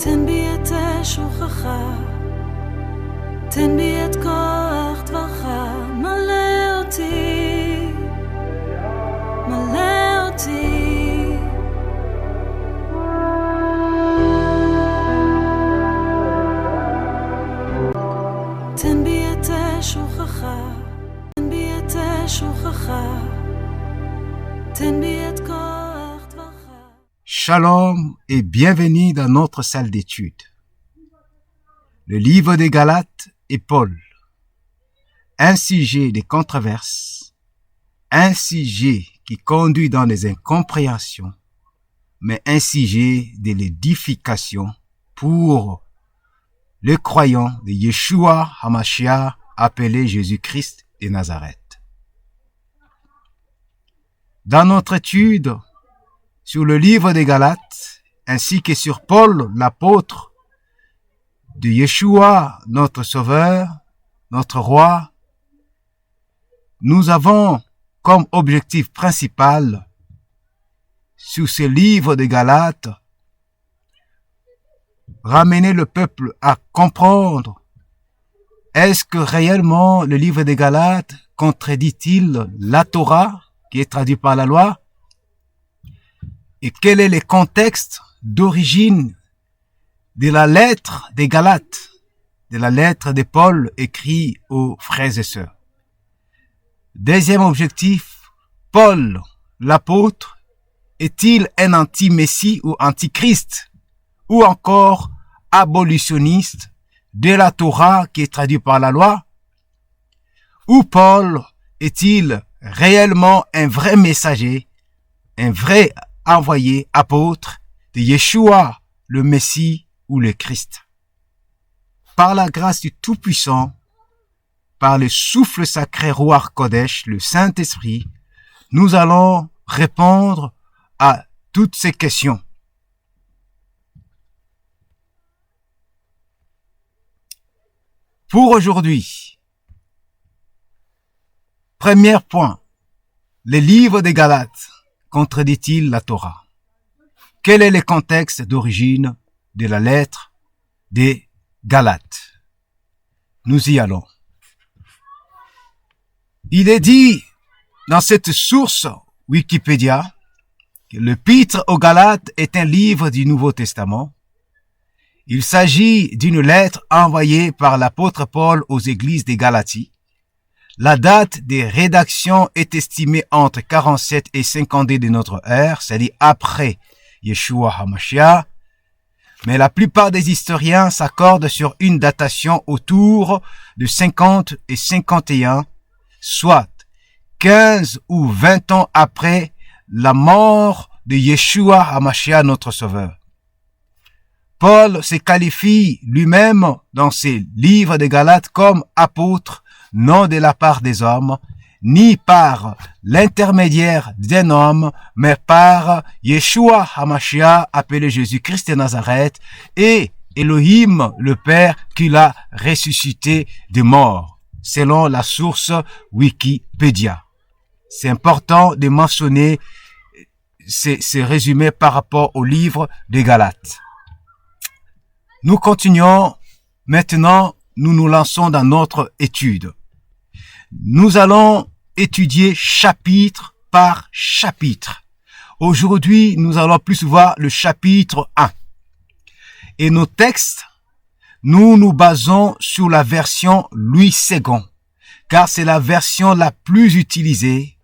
תן בי את שוכך, תן בי את כוח דברך, מלא אותי, מלא אותי. תן בי את שוכך, תן בי את שוכך, תן בי את כוח דברך. Shalom et bienvenue dans notre salle d'études. Le livre des Galates et Paul. Un sujet de controverse, un sujet qui conduit dans les incompréhensions, mais un sujet de l'édification pour le croyant de Yeshua HaMashiach appelé Jésus-Christ de Nazareth. Dans notre étude sur le livre des Galates, ainsi que sur Paul, l'apôtre de Yeshua, notre Sauveur, notre Roi, nous avons comme objectif principal sur ce livre des Galates ramener le peuple à comprendre est-ce que réellement le livre des Galates contredit-il la Torah qui est traduite par la loi et quel est le contexte d'origine de la lettre des Galates, de la lettre de Paul écrite aux frères et sœurs. Deuxième objectif, Paul, l'apôtre, est-il un anti-messie ou antichrist ou encore abolitionniste de la Torah qui est traduite par la loi? Ou Paul est-il réellement un vrai messager, un vrai envoyé apôtre de Yeshua, le Messie ou le Christ? Par la grâce du Tout-Puissant, par le souffle sacré Ruach Kodesh, le Saint-Esprit, nous allons répondre à toutes ces questions. Pour aujourd'hui, premier point, le livre des Galates contredit-il la Torah? Quel est le contexte d'origine de la lettre des Galates? Nous y allons. Il est dit dans cette source Wikipédia que l'Épître aux Galates est un livre du Nouveau Testament. Il s'agit d'une lettre envoyée par l'apôtre Paul aux églises des Galaties. La date de rédaction est estimée entre 47 et 52 de notre ère, c'est-à-dire après Yeshua HaMashiach. Mais la plupart des historiens s'accordent sur une datation autour de 50 et 51, soit 15 ou 20 ans après la mort de Yeshua HaMashiach, notre Sauveur. Paul se qualifie lui-même dans ses livres de Galates comme apôtre, non de la part des hommes, ni par l'intermédiaire d'un homme, mais par Yeshua HaMashiach, appelé Jésus-Christ de Nazareth, et Elohim, le Père, qui l'a ressuscité des morts, selon la source Wikipédia. C'est important de mentionner ces résumés par rapport au livre des Galates. Nous continuons. Maintenant, nous nous lançons dans notre étude. Nous allons étudier chapitre par chapitre. Aujourd'hui, nous allons plus voir le chapitre 1. Et nos textes, nous nous basons sur la version Louis II, car c'est la version la plus utilisée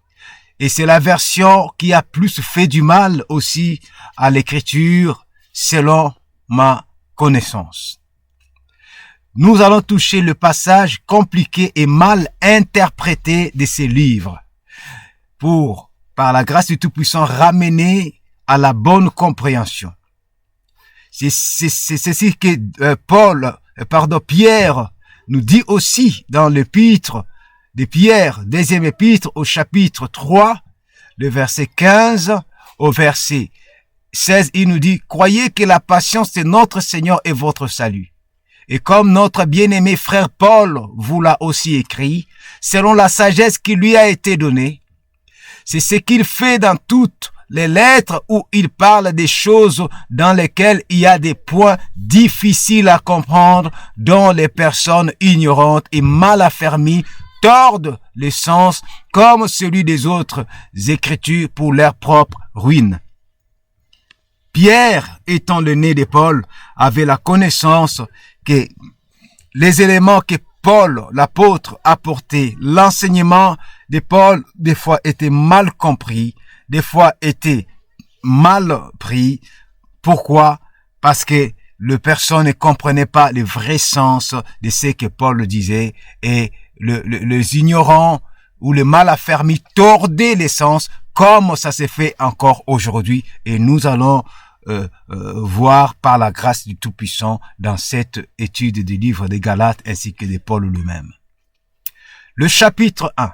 et c'est la version qui a plus fait du mal aussi à l'écriture selon ma connaissance. Nous allons toucher le passage compliqué et mal interprété de ces livres pour, par la grâce du Tout-Puissant, ramener à la bonne compréhension. C'est ce que Pierre nous dit aussi dans l'épître de Pierre, deuxième épître au chapitre 3, le verset 15 au verset 16, il nous dit, croyez que la patience de notre Seigneur est votre salut. Et comme notre bien-aimé frère Paul vous l'a aussi écrit, selon la sagesse qui lui a été donnée, c'est ce qu'il fait dans toute les lettres où il parle des choses dans lesquelles il y a des points difficiles à comprendre, dont les personnes ignorantes et mal affermies tordent le sens comme celui des autres écritures pour leur propre ruine. Pierre, étant le nez de Paul, avait la connaissance que les éléments que Paul, l'apôtre, apportait, l'enseignement de Paul, des fois était mal compris, des fois était mal pris. Pourquoi? Parce que les personnes ne comprenaient pas le vrai sens de ce que Paul disait et les ignorants ou les mal affermis tordaient les sens comme ça s'est fait encore aujourd'hui et nous allons voir par la grâce du Tout-Puissant dans cette étude du livre des Galates ainsi que de Paul lui-même. Le chapitre 1,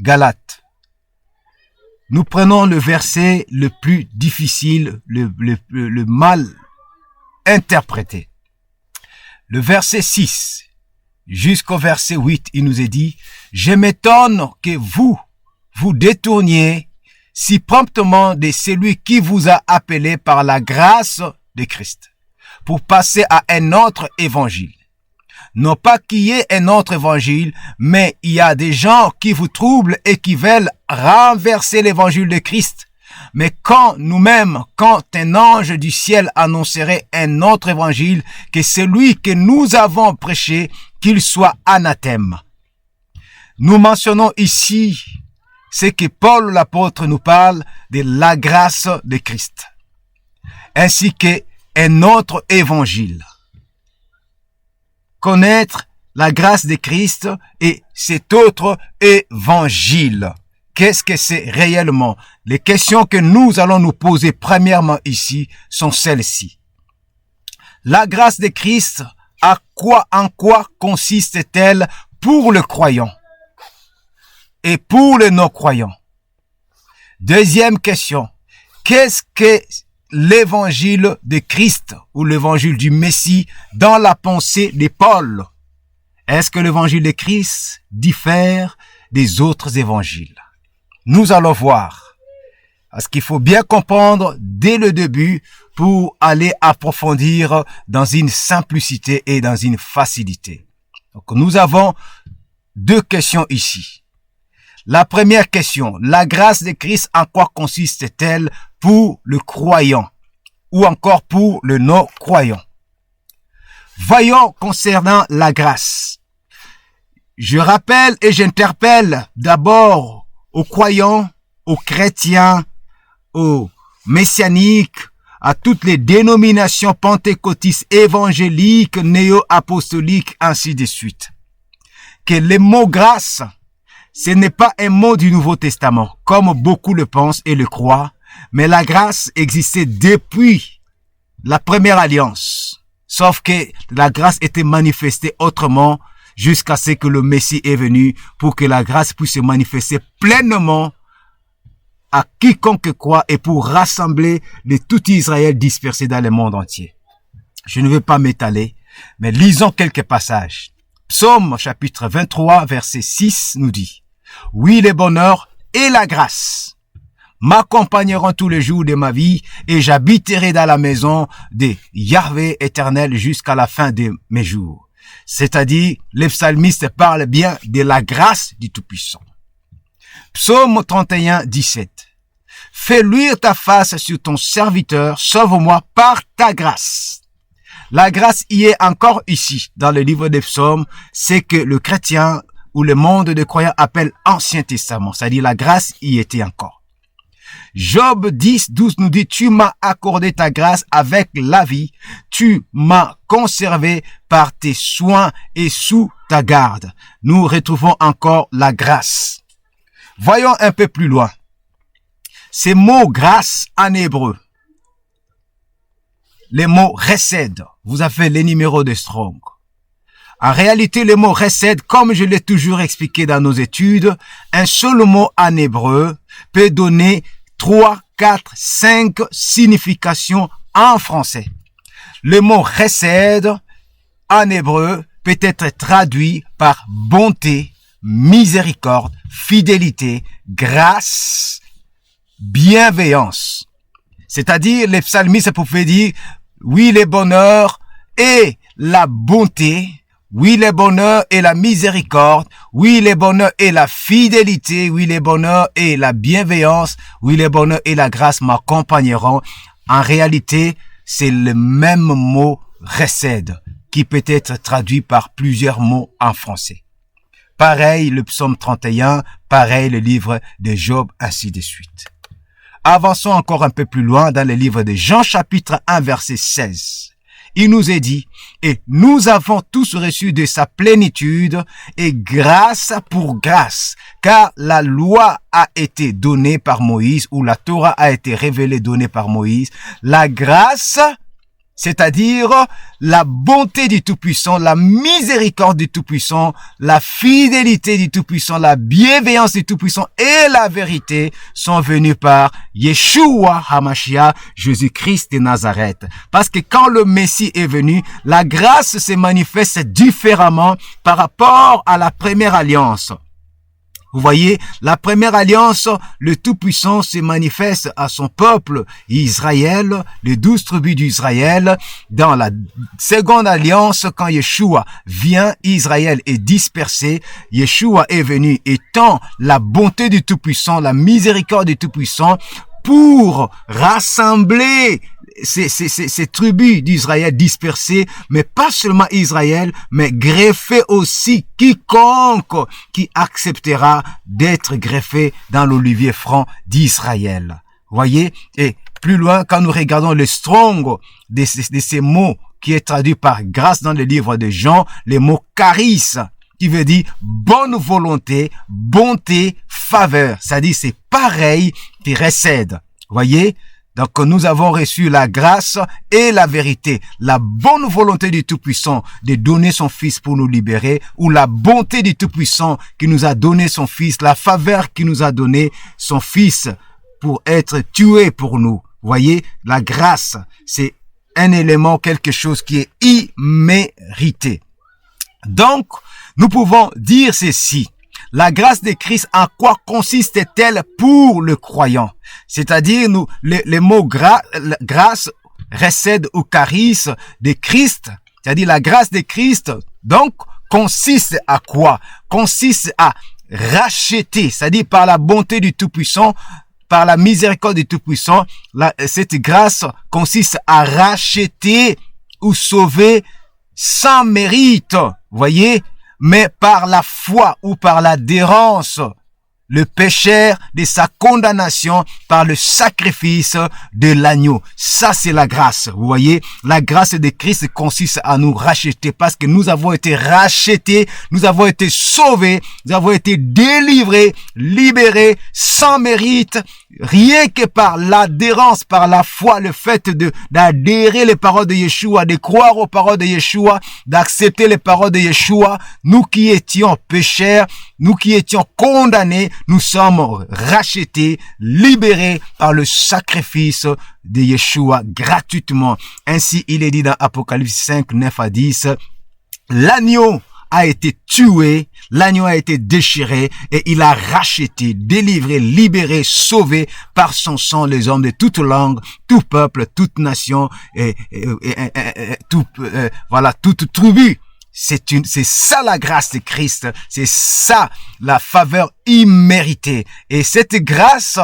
Galates. Nous prenons le verset le plus difficile, le mal interprété. Le verset 6 jusqu'au verset 8, il nous est dit « Je m'étonne que vous détourniez si promptement de celui qui vous a appelé par la grâce de Christ, pour passer à un autre évangile. Non pas qu'il y ait un autre évangile, mais il y a des gens qui vous troublent et qui veulent renverser l'évangile de Christ. Mais quand un ange du ciel annoncerait un autre évangile, que celui que nous avons prêché, qu'il soit anathème. » Nous mentionnons ici c'est que Paul l'apôtre nous parle de la grâce de Christ, ainsi qu'un autre évangile. Connaître la grâce de Christ et cet autre évangile. Qu'est-ce que c'est réellement? Les questions que nous allons nous poser premièrement ici sont celles-ci. La grâce de Christ, en quoi consiste-t-elle pour le croyant? Et pour les non-croyants. Deuxième question. Qu'est-ce que l'évangile de Christ ou l'évangile du Messie dans la pensée de Paul? Est-ce que l'évangile de Christ diffère des autres évangiles? Nous allons voir. Parce qu'il faut bien comprendre dès le début pour aller approfondir dans une simplicité et dans une facilité. Donc nous avons deux questions ici. La première question, la grâce de Christ, en quoi consiste-t-elle pour le croyant ou encore pour le non-croyant? Voyons concernant la grâce. Je rappelle et j'interpelle d'abord aux croyants, aux chrétiens, aux messianiques, à toutes les dénominations pentecôtistes, évangéliques, néo-apostoliques, ainsi de suite. Que le mot grâce, ce n'est pas un mot du Nouveau Testament, comme beaucoup le pensent et le croient, mais la grâce existait depuis la première alliance. Sauf que la grâce était manifestée autrement jusqu'à ce que le Messie est venu pour que la grâce puisse se manifester pleinement à quiconque croit et pour rassembler de tout Israël dispersé dans le monde entier. Je ne veux pas m'étaler, mais lisons quelques passages. Psaume chapitre 23, verset 6 nous dit: oui, le bonheur et la grâce m'accompagneront tous les jours de ma vie et j'habiterai dans la maison de Yahvé éternel jusqu'à la fin de mes jours. C'est-à-dire, le psalmiste parle bien de la grâce du Tout-Puissant. Psaume 31, 17. Fais luire ta face sur ton serviteur, sauve-moi par ta grâce. La grâce y est encore ici, dans le livre des psaumes, c'est que le chrétien ou le monde des croyants appelle Ancien Testament, c'est-à-dire la grâce y était encore. Job 10, 12 nous dit, tu m'as accordé ta grâce avec la vie, tu m'as conservé par tes soins et sous ta garde. Nous retrouvons encore la grâce. Voyons un peu plus loin. Ces mots grâce en hébreu, les mots chesed, vous avez les numéros de Strong. En réalité, le mot chesed, comme je l'ai toujours expliqué dans nos études, un seul mot en hébreu peut donner 3, 4, 5 significations en français. Le mot chesed en hébreu peut être traduit par bonté, miséricorde, fidélité, grâce bienveillance. C'est-à-dire, les psalmistes pouvaient dire, oui, les bonheurs et la bonté, oui, les bonheurs et la miséricorde, oui, les bonheurs et la fidélité, oui, les bonheurs et la bienveillance, oui, les bonheurs et la grâce m'accompagneront. En réalité, c'est le même mot recède qui peut être traduit par plusieurs mots en français. Pareil le psaume 31, pareil le livre de Job, ainsi de suite. Avançons encore un peu plus loin dans le livre de Jean chapitre 1 verset 16. Il nous est dit, et nous avons tous reçu de sa plénitude et grâce pour grâce, car la loi a été donnée par Moïse, ou la Torah a été révélée, donnée par Moïse. La grâce, c'est-à-dire la bonté du Tout-Puissant, la miséricorde du Tout-Puissant, la fidélité du Tout-Puissant, la bienveillance du Tout-Puissant et la vérité sont venus par Yeshua HaMashiach, Jésus-Christ de Nazareth. Parce que quand le Messie est venu, la grâce se manifeste différemment par rapport à la première alliance. Vous voyez, la première alliance, le Tout-Puissant se manifeste à son peuple Israël, les 12 tribus d'Israël. Dans la seconde alliance, quand Yeshua vient, Israël est dispersé. Yeshua est venu étant la bonté du Tout-Puissant, la miséricorde du Tout-Puissant pour rassembler ces tribus d'Israël dispersées, mais pas seulement Israël, mais greffer aussi quiconque qui acceptera d'être greffé dans l'olivier franc d'Israël. Voyez? Et plus loin, quand nous regardons le strong de ces mots qui est traduit par grâce dans le livre de Jean, le mot charis, qui veut dire bonne volonté, bonté, faveur. C'est-à-dire c'est pareil qui recède. Voyez? Donc nous avons reçu la grâce et la vérité, la bonne volonté du Tout-Puissant de donner son Fils pour nous libérer, ou la bonté du Tout-Puissant qui nous a donné son Fils, la faveur qui nous a donné son Fils pour être tué pour nous. Voyez, la grâce, c'est un élément, quelque chose qui est immérité. Donc, nous pouvons dire ceci. La grâce de Christ, en quoi consiste-t-elle pour le croyant? C'est-à-dire, les mots grâce recède au charis de Christ. C'est-à-dire, la grâce de Christ, donc, consiste à quoi? Consiste à racheter, c'est-à-dire par la bonté du Tout-Puissant, par la miséricorde du Tout-Puissant. Cette grâce consiste à racheter ou sauver sans mérite. Voyez? Mais par la foi ou par l'adhérence, le pécheur de sa condamnation par le sacrifice de l'agneau. Ça, c'est la grâce. Vous voyez, la grâce de Christ consiste à nous racheter parce que nous avons été rachetés, nous avons été sauvés, nous avons été délivrés, libérés, sans mérite, rien que par l'adhérence, par la foi, le fait d'adhérer les paroles de Yeshua, de croire aux paroles de Yeshua, d'accepter les paroles de Yeshua. Nous qui étions pécheurs, nous qui étions condamnés, nous sommes rachetés, libérés par le sacrifice de Yeshua gratuitement. Ainsi, il est dit dans Apocalypse 5, 9 à 10, l'agneau a été tué, l'agneau a été déchiré et il a racheté, délivré, libéré, sauvé par son sang les hommes de toute langue, tout peuple, toute nation et toute tribu. C'est ça la grâce de Christ, c'est ça la faveur imméritée. Et cette grâce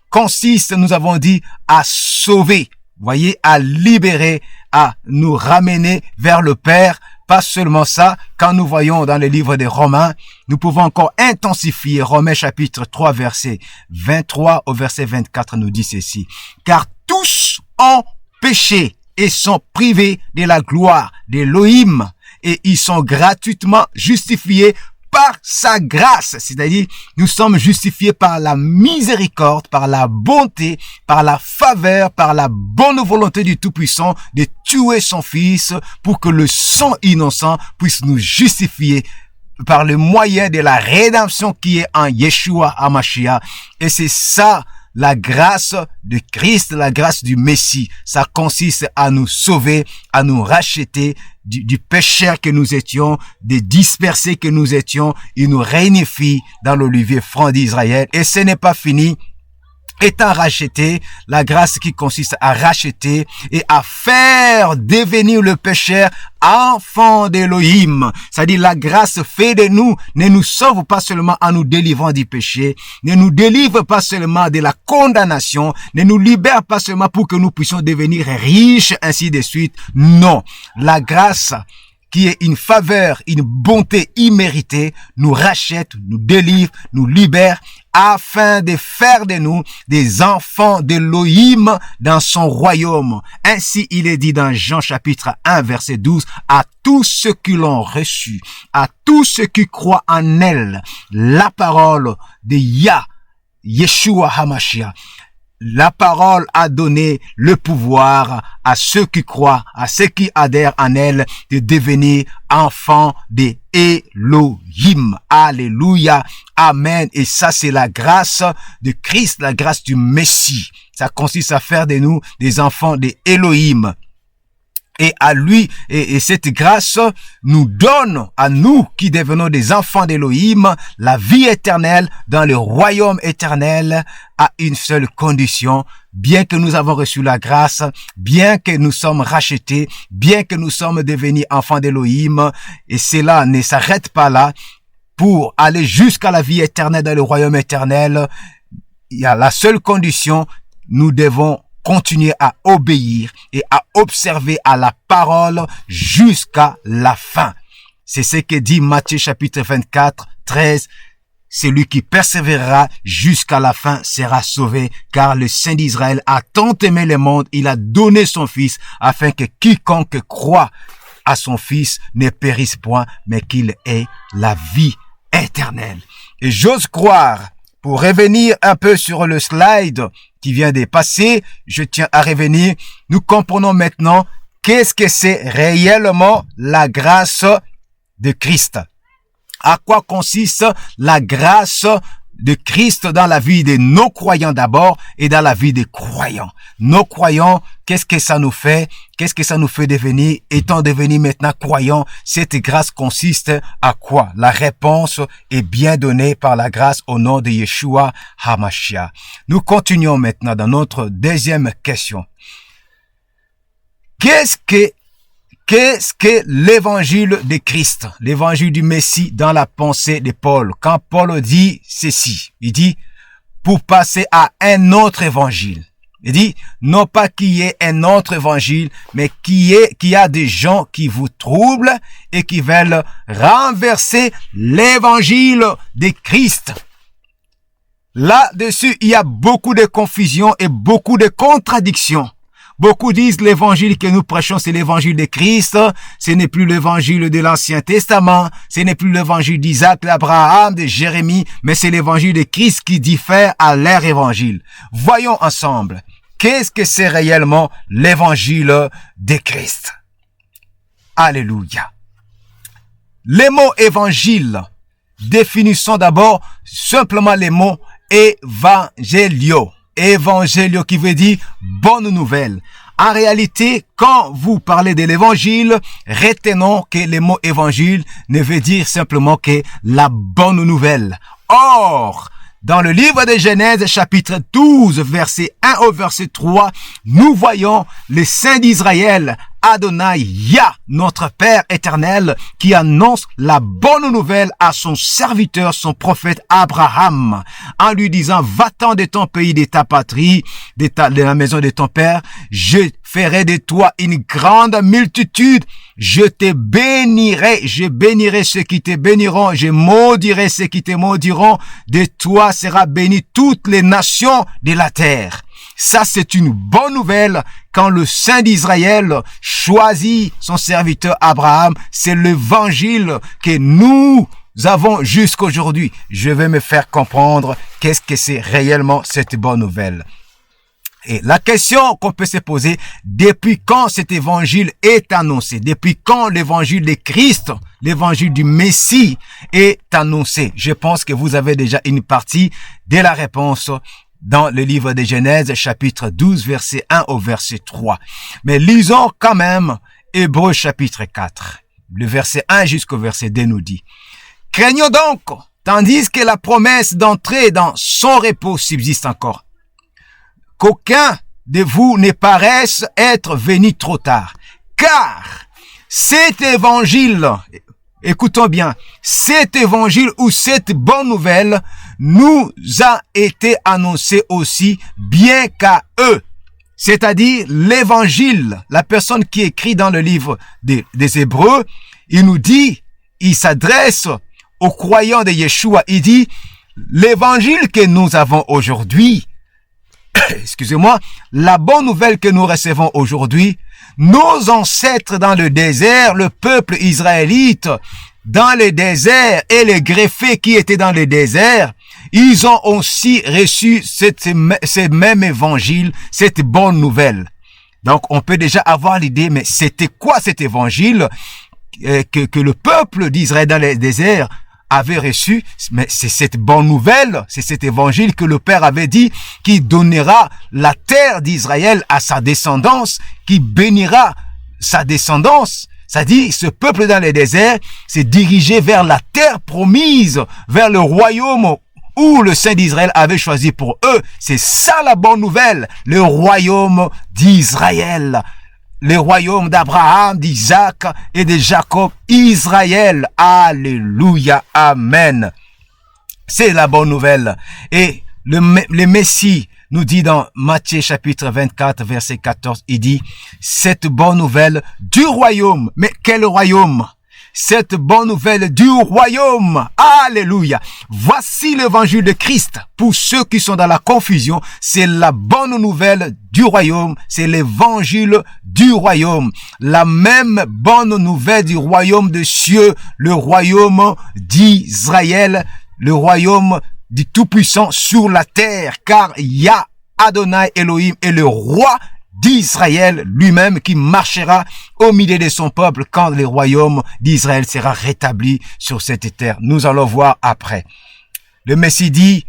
consiste, nous avons dit, à sauver, voyez, à libérer, à nous ramener vers le Père. Pas seulement ça, quand nous voyons dans le livre des Romains, nous pouvons encore intensifier. Romains chapitre 3 verset 23 au verset 24 nous dit ceci. Car tous ont péché et sont privés de la gloire d'Élohim. Et ils sont gratuitement justifiés par sa grâce. C'est-à-dire, nous sommes justifiés par la miséricorde, par la bonté, par la faveur, par la bonne volonté du Tout-Puissant de tuer son Fils pour que le sang innocent puisse nous justifier par le moyen de la rédemption qui est en Yeshua HaMashiach. Et c'est ça, la grâce de Christ, la grâce du Messie. Ça consiste à nous sauver, à nous racheter du pécheur que nous étions, des dispersés que nous étions. Il nous réunifie dans l'olivier franc d'Israël. Et ce n'est pas fini. étant racheté, la grâce qui consiste à racheter et à faire devenir le pécheur enfant d'Élohim. C'est-à-dire la grâce fait de nous, ne nous sauve pas seulement en nous délivrant du péché, ne nous délivre pas seulement de la condamnation, ne nous libère pas seulement pour que nous puissions devenir riches, ainsi de suite. Non, la grâce qui est une faveur, une bonté imméritée, nous rachète, nous délivre, nous libère, afin de faire de nous des enfants d'Élohim dans son royaume. Ainsi il est dit dans Jean chapitre 1 verset 12, à tous ceux qui l'ont reçu, à tous ceux qui croient en elle, la parole de Yeshua HaMashiach. La parole a donné le pouvoir à ceux qui croient, à ceux qui adhèrent en elle, de devenir enfants de Elohim. Alléluia. Amen. Et ça, c'est la grâce de Christ, la grâce du Messie. Ça consiste à faire de nous des enfants de Elohim. Et à lui, et cette grâce nous donne, à nous qui devenons des enfants d'Élohim, la vie éternelle dans le royaume éternel à une seule condition. Bien que nous avons reçu la grâce, bien que nous sommes rachetés, bien que nous sommes devenus enfants d'Élohim, et cela ne s'arrête pas là, pour aller jusqu'à la vie éternelle dans le royaume éternel, il y a la seule condition, nous devons continuer à obéir et à observer à la parole jusqu'à la fin. C'est ce que dit Matthieu chapitre 24, 13. Celui qui persévérera jusqu'à la fin sera sauvé, car le Saint d'Israël a tant aimé le monde, il a donné son Fils, afin que quiconque croit à son Fils ne périsse point, mais qu'il ait la vie éternelle. Et j'ose croire, pour revenir un peu sur le slide qui vient de passer, je tiens à revenir. Nous comprenons maintenant qu'est-ce que c'est réellement la grâce de Christ. À quoi consiste la grâce de Christ dans la vie de nos croyants d'abord et dans la vie des croyants. Nos croyants, qu'est-ce que ça nous fait? Qu'est-ce que ça nous fait devenir? Étant devenus maintenant croyants, cette grâce consiste à quoi? La réponse est bien donnée par la grâce au nom de Yeshua HaMashiach. Nous continuons maintenant dans notre deuxième question. Qu'est-ce que l'évangile de Christ, l'évangile du Messie dans la pensée de Paul? Quand Paul dit ceci, il dit, pour passer à un autre évangile. Il dit, non pas qu'il y ait un autre évangile, mais qu'il y a des gens qui vous troublent et qui veulent renverser l'évangile de Christ. Là-dessus, il y a beaucoup de confusion et beaucoup de contradictions. Beaucoup disent l'évangile que nous prêchons, c'est l'évangile de Christ. Ce n'est plus l'évangile de l'Ancien Testament. Ce n'est plus l'évangile d'Isaac, d'Abraham, de Jérémie, mais c'est l'évangile de Christ qui diffère à leur évangile. Voyons ensemble. Qu'est-ce que c'est réellement l'évangile de Christ? Alléluia. Les mots évangile, définissons d'abord simplement les mots évangélio. Évangélio qui veut dire bonne nouvelle. En réalité, quand vous parlez de l'évangile, retenons que le mot évangile ne veut dire simplement que la bonne nouvelle. Or, dans le livre de Genèse, chapitre 12, verset 1 au verset 3, nous voyons le Saint d'Israël, Adonai Yah, notre Père éternel, qui annonce la bonne nouvelle à son serviteur, son prophète Abraham, en lui disant, va-t'en de ton pays, de ta patrie, de la maison de ton père, je ferai de toi une grande multitude, je te bénirai, je bénirai ceux qui te béniront, je maudirai ceux qui te maudiront, de toi sera béni toutes les nations de la terre. Ça, c'est une bonne nouvelle quand le Saint d'Israël choisit son serviteur Abraham. C'est l'évangile que nous avons jusqu'aujourd'hui. Je vais me faire comprendre qu'est-ce que c'est réellement cette bonne nouvelle. Et la question qu'on peut se poser, depuis quand cet évangile est annoncé? Depuis quand l'évangile de Christ, l'évangile du Messie est annoncé? Je pense que vous avez déjà une partie de la réponse dans le livre de Genèse, chapitre 12, verset 1 au verset 3. Mais lisons quand même Hébreux, chapitre 4. Le verset 1 jusqu'au verset 2 nous dit, « Craignons donc, tandis que la promesse d'entrer dans son repos subsiste encore. qu'aucun de vous ne paraisse être venu trop tard. Car cet évangile, écoutons bien, cet évangile ou cette bonne nouvelle nous a été annoncé aussi bien qu'à eux. C'est-à-dire l'évangile, la personne qui écrit dans le livre des Hébreux, il nous dit, il s'adresse aux croyants de Yeshua, il dit, l'évangile que nous avons aujourd'hui, excusez-moi, la bonne nouvelle que nous recevons aujourd'hui, nos ancêtres dans le désert, le peuple israélite, dans le désert et les greffés qui étaient dans le désert, ils ont aussi reçu ce même évangile, cette bonne nouvelle. Donc, on peut déjà avoir l'idée, mais c'était quoi cet évangile que le peuple d'Israël dans le désert avait reçu? Mais c'est cette bonne nouvelle, c'est cet évangile que le Père avait dit, qui donnera la terre d'Israël à sa descendance, qui bénira sa descendance. C'est-à-dire, ce peuple dans le désert s'est dirigé vers la terre promise, vers le royaume où le Saint d'Israël avait choisi pour eux. C'est ça la bonne nouvelle, le royaume d'Israël. Le royaume d'Abraham, d'Isaac et de Jacob, Israël. Alléluia, amen. C'est la bonne nouvelle. Et le Messie nous dit dans Matthieu chapitre 24, verset 14, il dit, cette bonne nouvelle du royaume. Mais quel royaume? Cette bonne nouvelle du royaume. Alléluia. Voici l'évangile de Christ. Pour ceux qui sont dans la confusion, c'est la bonne nouvelle du royaume. C'est l'évangile du royaume. La même bonne nouvelle du royaume des cieux, le royaume d'Israël, le royaume du Tout-Puissant sur la terre. Car Yah Adonai Elohim est le roi d'Israël lui-même qui marchera au milieu de son peuple quand le royaume d'Israël sera rétabli sur cette terre. Nous allons voir après. Le Messie dit,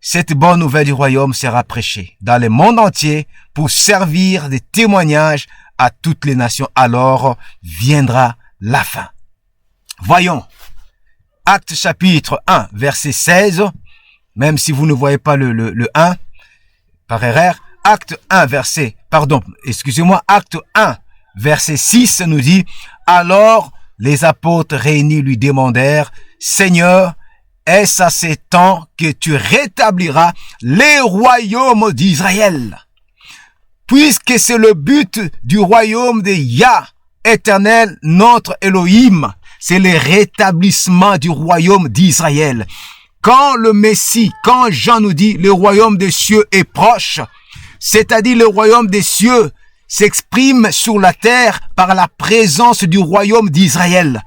cette bonne nouvelle du royaume sera prêchée dans le monde entier pour servir de témoignage à toutes les nations. Alors viendra la fin. Voyons. Actes chapitre 1, verset 16. Même si vous ne voyez pas le 1, par erreur, Acte 1, Acte 1, verset 6 nous dit, alors les apôtres réunis lui demandèrent, Seigneur, est-ce à ces temps que tu rétabliras les royaumes d'Israël? Puisque c'est le but du royaume de Yah, éternel, notre Elohim, c'est le rétablissement du royaume d'Israël. Quand le Messie, quand Jean nous dit, le royaume des cieux est proche, c'est-à-dire le royaume des cieux s'exprime sur la terre par la présence du royaume d'Israël.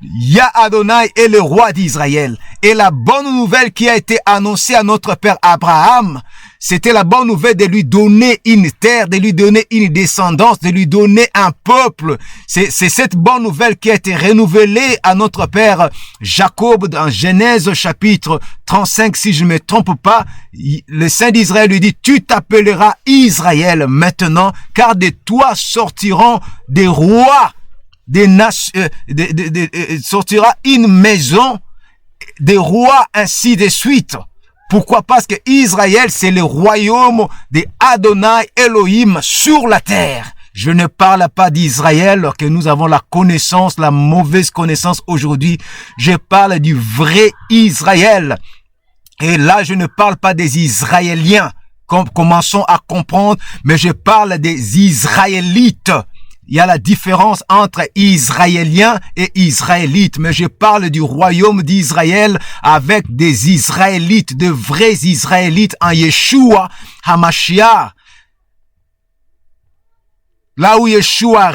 Yah Adonai est le roi d'Israël. Et la bonne nouvelle qui a été annoncée à notre père Abraham, c'était la bonne nouvelle de lui donner une terre, de lui donner une descendance, de lui donner un peuple. C'est cette bonne nouvelle qui a été renouvelée à notre père Jacob dans Genèse chapitre 35, si je ne me trompe pas. Le Saint d'Israël lui dit, tu t'appelleras Israël maintenant, car de toi sortiront des rois, des nations, sortira une maison, des rois, ainsi de suite. Pourquoi? Parce que Israël, c'est le royaume de Adonai Elohim sur la terre. Je ne parle pas d'Israël, que nous avons la connaissance, la mauvaise connaissance aujourd'hui. Je parle du vrai Israël. Et là, je ne parle pas des Israéliens. Commençons à comprendre, mais je parle des Israélites. Il y a la différence entre Israéliens et Israélites, mais je parle du royaume d'Israël avec des Israélites, de vrais Israélites en Yeshua HaMashiach. Là où Yeshua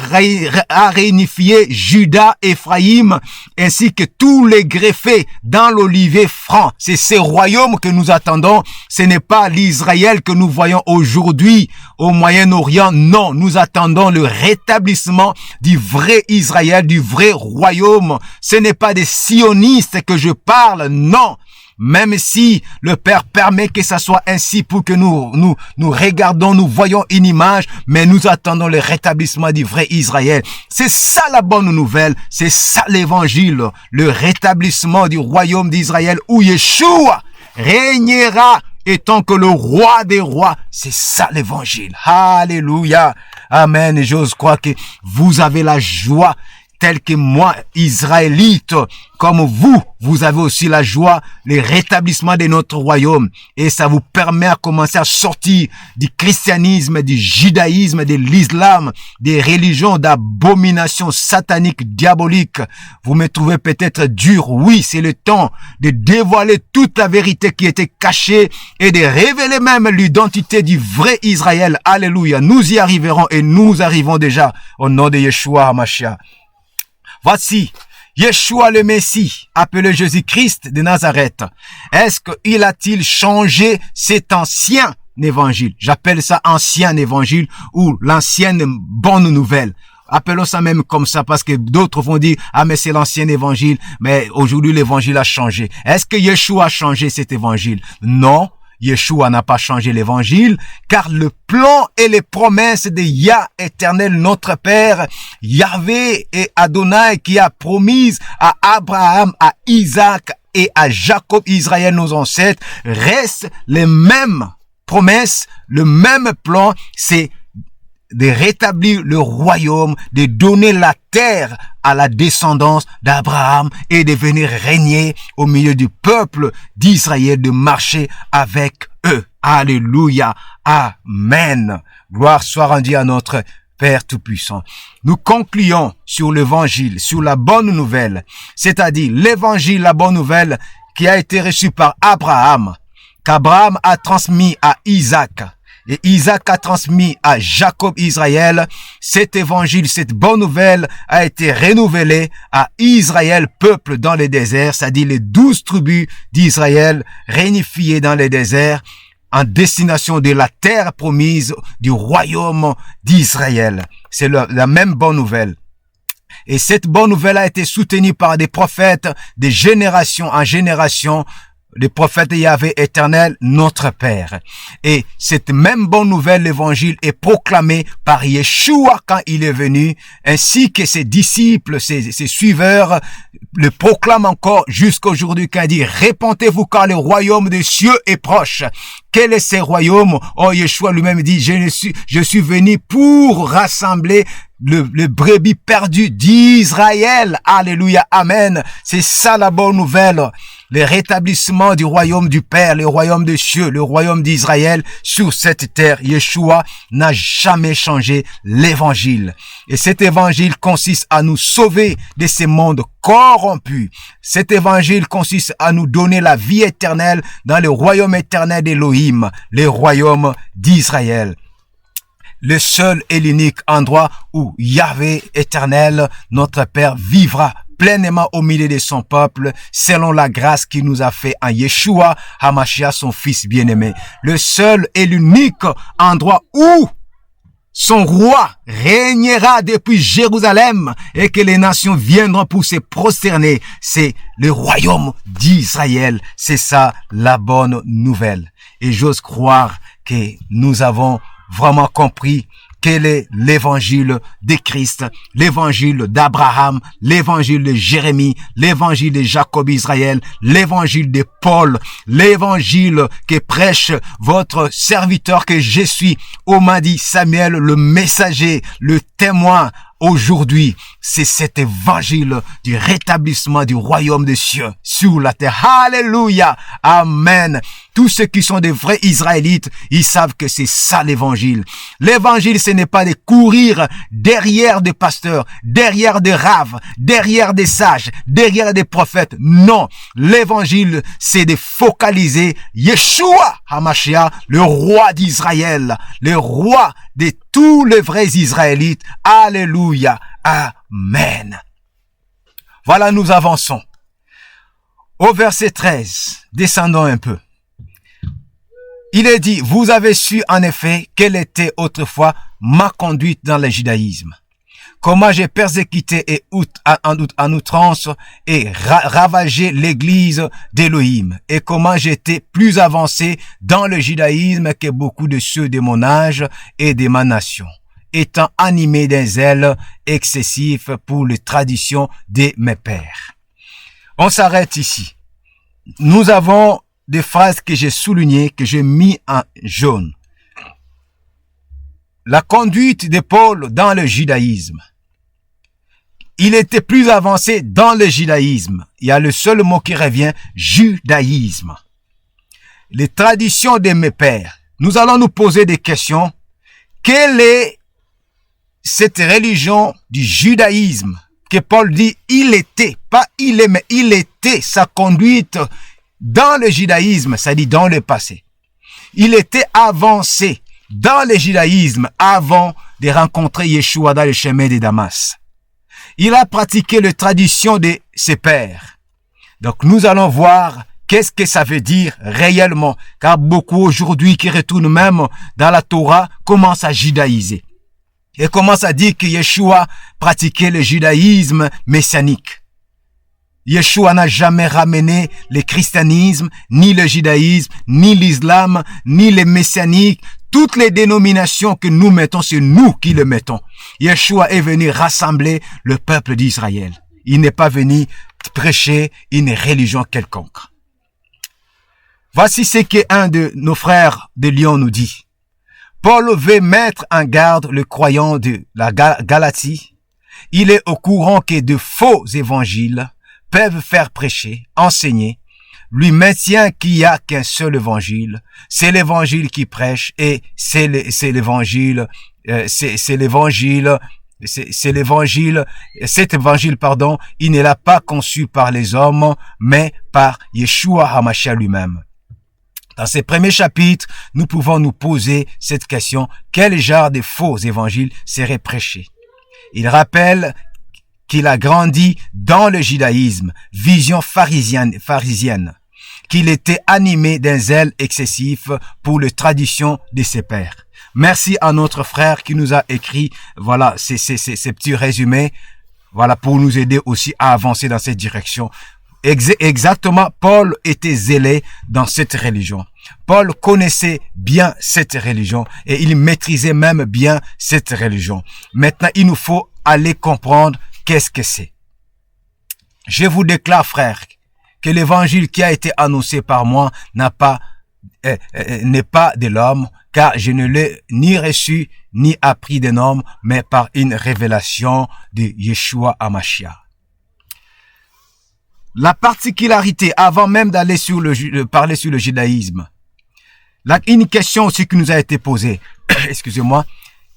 a réunifié Juda, Ephraïm, ainsi que tous les greffés dans l'olivier franc. C'est ces royaumes que nous attendons. Ce n'est pas l'Israël que nous voyons aujourd'hui au Moyen-Orient. Non, nous attendons le rétablissement du vrai Israël, du vrai royaume. Ce n'est pas des sionistes que je parle, non. Même si le Père permet que ça soit ainsi pour que nous regardons, nous voyons une image, mais nous attendons le rétablissement du vrai Israël. C'est ça la bonne nouvelle, c'est ça l'évangile, le rétablissement du royaume d'Israël où Yeshua régnera étant que le roi des rois. C'est ça l'évangile. Alléluia. Amen. Et j'ose croire que vous avez la joie tel que moi, Israélite, comme vous avez aussi la joie, le rétablissement de notre royaume. Et ça vous permet à commencer à sortir du christianisme, du judaïsme, de l'islam, des religions d'abomination satanique, diabolique. Vous me trouvez peut-être dur. Oui, c'est le temps de dévoiler toute la vérité qui était cachée et de révéler même l'identité du vrai Israël. Alléluia. Nous y arriverons et nous arrivons déjà au nom de Yeshua HaMashiach. Voici, Yeshua le Messie, appelé Jésus-Christ de Nazareth. Est-ce qu'il a-t-il changé cet ancien évangile? J'appelle ça ancien évangile ou l'ancienne bonne nouvelle. Appelons ça même comme ça parce que d'autres vont dire, ah mais c'est l'ancien évangile, mais aujourd'hui l'évangile a changé. Est-ce que Yeshua a changé cet évangile? Non. Yeshua n'a pas changé l'évangile, car le plan et les promesses de Yah éternel, notre Père, Yahvé et Adonai, qui a promis à Abraham, à Isaac et à Jacob, Israël, nos ancêtres, restent les mêmes promesses, le même plan, c'est de rétablir le royaume, de donner la terre à la descendance d'Abraham et de venir régner au milieu du peuple d'Israël, de marcher avec eux. Alléluia. Amen. Gloire soit rendue à notre Père Tout-Puissant. Nous concluons sur l'évangile, sur la bonne nouvelle, c'est-à-dire l'évangile, la bonne nouvelle qui a été reçue par Abraham, qu'Abraham a transmis à Isaac. Et Isaac a transmis à Jacob Israël. Cet évangile, cette bonne nouvelle a été renouvelée à Israël, peuple dans les déserts, c'est-à-dire les 12 tribus d'Israël réunifiées dans les déserts en destination de la terre promise du royaume d'Israël. C'est la même bonne nouvelle. Et cette bonne nouvelle a été soutenue par des prophètes de génération en génération, le prophète Yahvé éternel, notre Père. Et cette même bonne nouvelle, l'évangile, est proclamé par Yeshua quand il est venu, ainsi que ses disciples, ses suiveurs, le proclament encore jusqu'aujourd'hui quand il dit, répentez-vous car le royaume des cieux est proche. Quel est ce royaume? Oh, Yeshua lui-même dit, je suis venu pour rassembler le brebis perdu d'Israël. Alléluia. Amen. C'est ça la bonne nouvelle. Le rétablissement du royaume du Père, le royaume des cieux, le royaume d'Israël sur cette terre. Yeshua n'a jamais changé l'évangile. Et cet évangile consiste à nous sauver de ce monde corrompu. Cet évangile consiste à nous donner la vie éternelle dans le royaume éternel d'Élohim, le royaume d'Israël. Le seul et l'unique endroit où Yahvé éternel, notre Père, vivra pleinement au milieu de son peuple, selon la grâce qu'il nous a fait en Yeshua HaMashiach, son fils bien-aimé. Le seul et l'unique endroit où son roi régnera depuis Jérusalem et que les nations viendront pour se prosterner, c'est le royaume d'Israël. C'est ça la bonne nouvelle. Et j'ose croire que nous avons vraiment compris quel est l'évangile de Christ, l'évangile d'Abraham, l'évangile de Jérémie, l'évangile de Jacob Israël, l'évangile de Paul, l'évangile que prêche votre serviteur que je suis, Omadi Samuel, le messager, le témoin. Aujourd'hui, c'est cet évangile du rétablissement du royaume des cieux sur la terre. Alléluia. Amen. Tous ceux qui sont des vrais Israélites, ils savent que c'est ça l'évangile. L'évangile, ce n'est pas de courir derrière des pasteurs, derrière des raves, derrière des sages, derrière des prophètes. Non. L'évangile, c'est de focaliser Yeshua HaMashiach, le roi d'Israël, le roi de tous les vrais Israélites. Alléluia. Amen. Voilà, nous avançons. Au verset 13, descendons un peu. Il est dit, vous avez su en effet quelle était autrefois ma conduite dans le judaïsme. Comment j'ai persécuté et en outrance et ravagé l'église d'Élohim. Et comment j'étais plus avancé dans le judaïsme que beaucoup de ceux de mon âge et de ma nation, étant animé d'un zèle excessif pour les traditions de mes pères. On s'arrête ici. Nous avons de phrases que j'ai soulignées, que j'ai mis en jaune. La conduite de Paul dans le judaïsme. Il était plus avancé dans le judaïsme. Il y a le seul mot qui revient, judaïsme. Les traditions de mes pères. Nous allons nous poser des questions. Quelle est cette religion du judaïsme que Paul dit, il était, pas il est, mais il était, sa conduite dans le judaïsme, c'est-à-dire dans le passé. Il était avancé dans le judaïsme avant de rencontrer Yeshua dans le chemin de Damas. Il a pratiqué les traditions de ses pères. Donc nous allons voir qu'est-ce que ça veut dire réellement, car beaucoup aujourd'hui qui retournent même dans la Torah commencent à judaïser. Et commencent à dire que Yeshua pratiquait le judaïsme messianique. Yeshua n'a jamais ramené le christianisme, ni le judaïsme, ni l'islam, ni les messianiques. Toutes les dénominations que nous mettons, c'est nous qui les mettons. Yeshua est venu rassembler le peuple d'Israël. Il n'est pas venu prêcher une religion quelconque. Voici ce qu'un de nos frères de Lyon nous dit. Paul veut mettre en garde le croyant de la Galatie. Il est au courant que de faux évangiles peuvent faire prêcher, enseigner. Lui maintient qu'il n'y a qu'un seul évangile. C'est l'évangile qui prêche et c'est l'évangile, cet évangile, il ne l'a pas conçu par les hommes, mais par Yeshua HaMashiach lui-même. Dans ces premiers chapitres, nous pouvons nous poser cette question, quel genre de faux évangiles serait prêché? Il rappelle qu'il a grandi dans le judaïsme, vision pharisienne, qu'il était animé d'un zèle excessif pour les traditions de ses pères. Merci à notre frère qui nous a écrit, voilà, ces petits résumés, voilà, pour nous aider aussi à avancer dans cette direction. Exactement, Paul était zélé dans cette religion. Paul connaissait bien cette religion et il maîtrisait même bien cette religion. Maintenant, il nous faut aller comprendre qu'est-ce que c'est. Je vous déclare, frère, que l'évangile qui a été annoncé par moi n'est pas de l'homme, car je ne l'ai ni reçu ni appris d'un homme, mais par une révélation de Yeshua HaMashiach. La particularité, avant même d'aller parler sur le judaïsme, une question aussi qui nous a été posée, excusez-moi,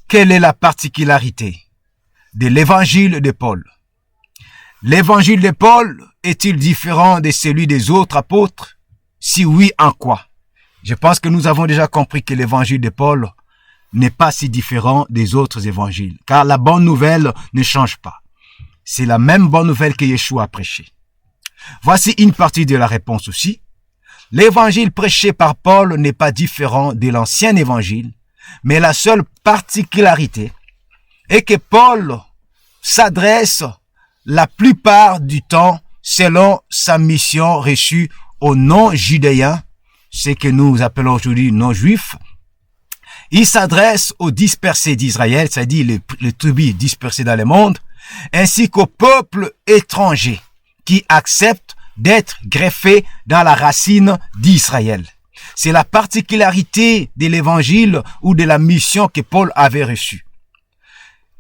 quelle est la particularité de l'évangile de Paul? L'évangile de Paul est-il différent de celui des autres apôtres? Si oui, en quoi? Je pense que nous avons déjà compris que l'évangile de Paul n'est pas si différent des autres évangiles, car la bonne nouvelle ne change pas. C'est la même bonne nouvelle que Yeshua a prêchée. Voici une partie de la réponse aussi. L'évangile prêché par Paul n'est pas différent de l'ancien évangile, mais la seule particularité est que Paul s'adresse la plupart du temps selon sa mission reçue aux non-judéens, ce que nous appelons aujourd'hui non-juifs. Il s'adresse aux dispersés d'Israël, c'est-à-dire les tribus dispersées dans le monde, ainsi qu'aux peuples étrangers qui acceptent d'être greffés dans la racine d'Israël. C'est la particularité de l'évangile ou de la mission que Paul avait reçue.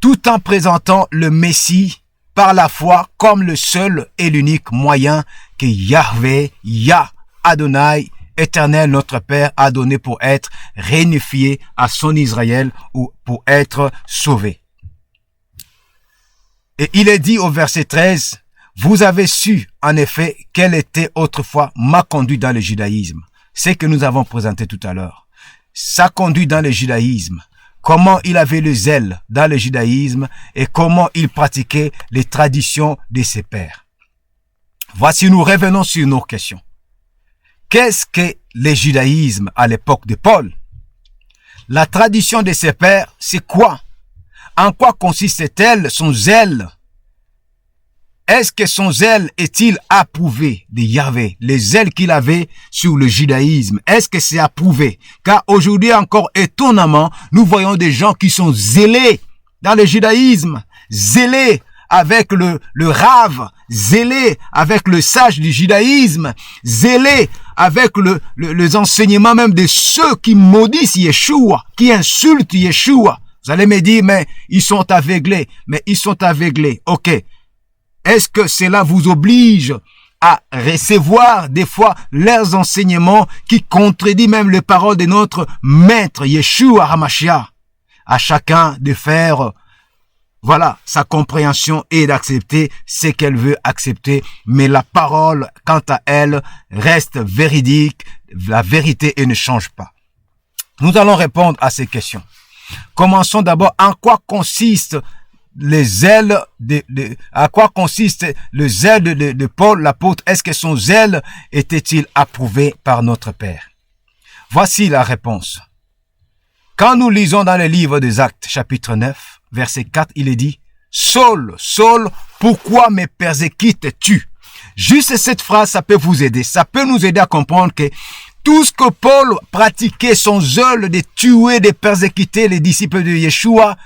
Tout en présentant le Messie par la foi comme le seul et l'unique moyen que Yahvé, Adonai, Éternel notre Père a donné pour être réunifié à son Israël ou pour être sauvé. Et il est dit au verset 13, vous avez su, en effet, quelle était autrefois ma conduite dans le judaïsme. C'est que nous avons présenté tout à l'heure. Sa conduite dans le judaïsme. Comment il avait le zèle dans le judaïsme et comment il pratiquait les traditions de ses pères. Voici, nous revenons sur nos questions. Qu'est-ce que le judaïsme à l'époque de Paul? La tradition de ses pères, c'est quoi? En quoi consistait-elle son zèle? Est-ce que son zèle est-il approuvé de Yahvé? Le zèle qu'il avait sur le judaïsme, est-ce que c'est approuvé? Car aujourd'hui encore, étonnamment, nous voyons des gens qui sont zélés dans le judaïsme, zélés avec le rave, zélés avec le sage du judaïsme, zélés avec les enseignements même de ceux qui maudissent Yeshua, qui insultent Yeshua. Vous allez me dire, mais ils sont aveuglés. Mais ils sont aveuglés. Ok. Est-ce que cela vous oblige à recevoir des fois leurs enseignements qui contredisent même les paroles de notre maître Yeshua HaMashiach? À chacun de faire, voilà, sa compréhension et d'accepter ce qu'elle veut accepter. Mais la parole, quant à elle, reste véridique, la vérité et ne change pas. Nous allons répondre à ces questions. Commençons d'abord, en quoi consiste le zèle de Paul l'apôtre? Est-ce que son zèle était-il approuvé par notre Père? Voici la réponse. Quand nous lisons dans le livre des Actes, chapitre 9, verset 4, il est dit, « Saul, Saul, pourquoi me persécutes-tu » Juste cette phrase, ça peut vous aider. Ça peut nous aider à comprendre que tout ce que Paul pratiquait, son zèle de tuer, de persécuter les disciples de Yeshua,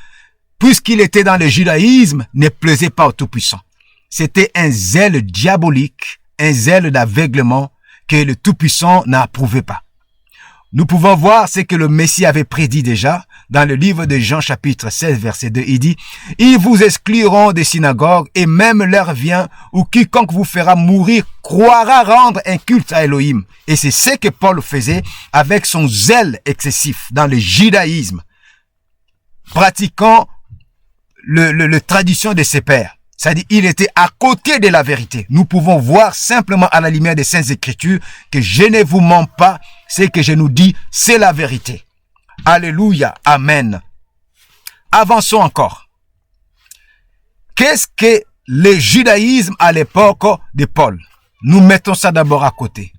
puisqu'il était dans le judaïsme, ne plaisait pas au Tout-Puissant. C'était un zèle diabolique, un zèle d'aveuglement que le Tout-Puissant n'approuvait pas. Nous pouvons voir ce que le Messie avait prédit déjà dans le livre de Jean chapitre 16 verset 2. Il dit, « Ils vous excluront des synagogues et même l'heure vient où quiconque vous fera mourir croira rendre un culte à Elohim. » Et c'est ce que Paul faisait avec son zèle excessif dans le judaïsme, pratiquant le tradition de ses pères. C'est-à-dire, il était à côté de la vérité. Nous pouvons voir simplement à la lumière des Saintes Écritures que je ne vous mens pas, ce que je nous dis, c'est la vérité. Alléluia, amen. Avançons encore. Qu'est-ce que le judaïsme à l'époque de Paul? Nous mettons ça d'abord à côté.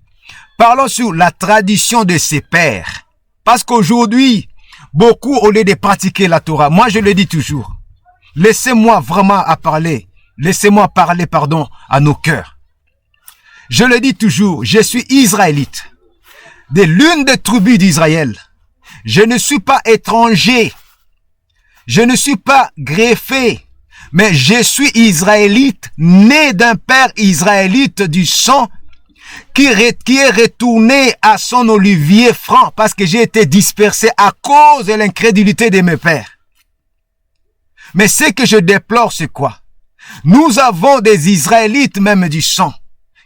Parlons sur la tradition de ses pères. Parce qu'aujourd'hui, beaucoup, au lieu de pratiquer la Torah, moi je le dis toujours, laissez-moi vraiment parler à nos cœurs. Je le dis toujours, je suis israélite, de l'une des tribus d'Israël. Je ne suis pas étranger, je ne suis pas greffé, mais je suis israélite, né d'un père israélite du sang, qui est retourné à son olivier franc, parce que j'ai été dispersé à cause de l'incrédulité de mes pères. Mais ce que je déplore, c'est quoi? Nous avons des Israélites même du sang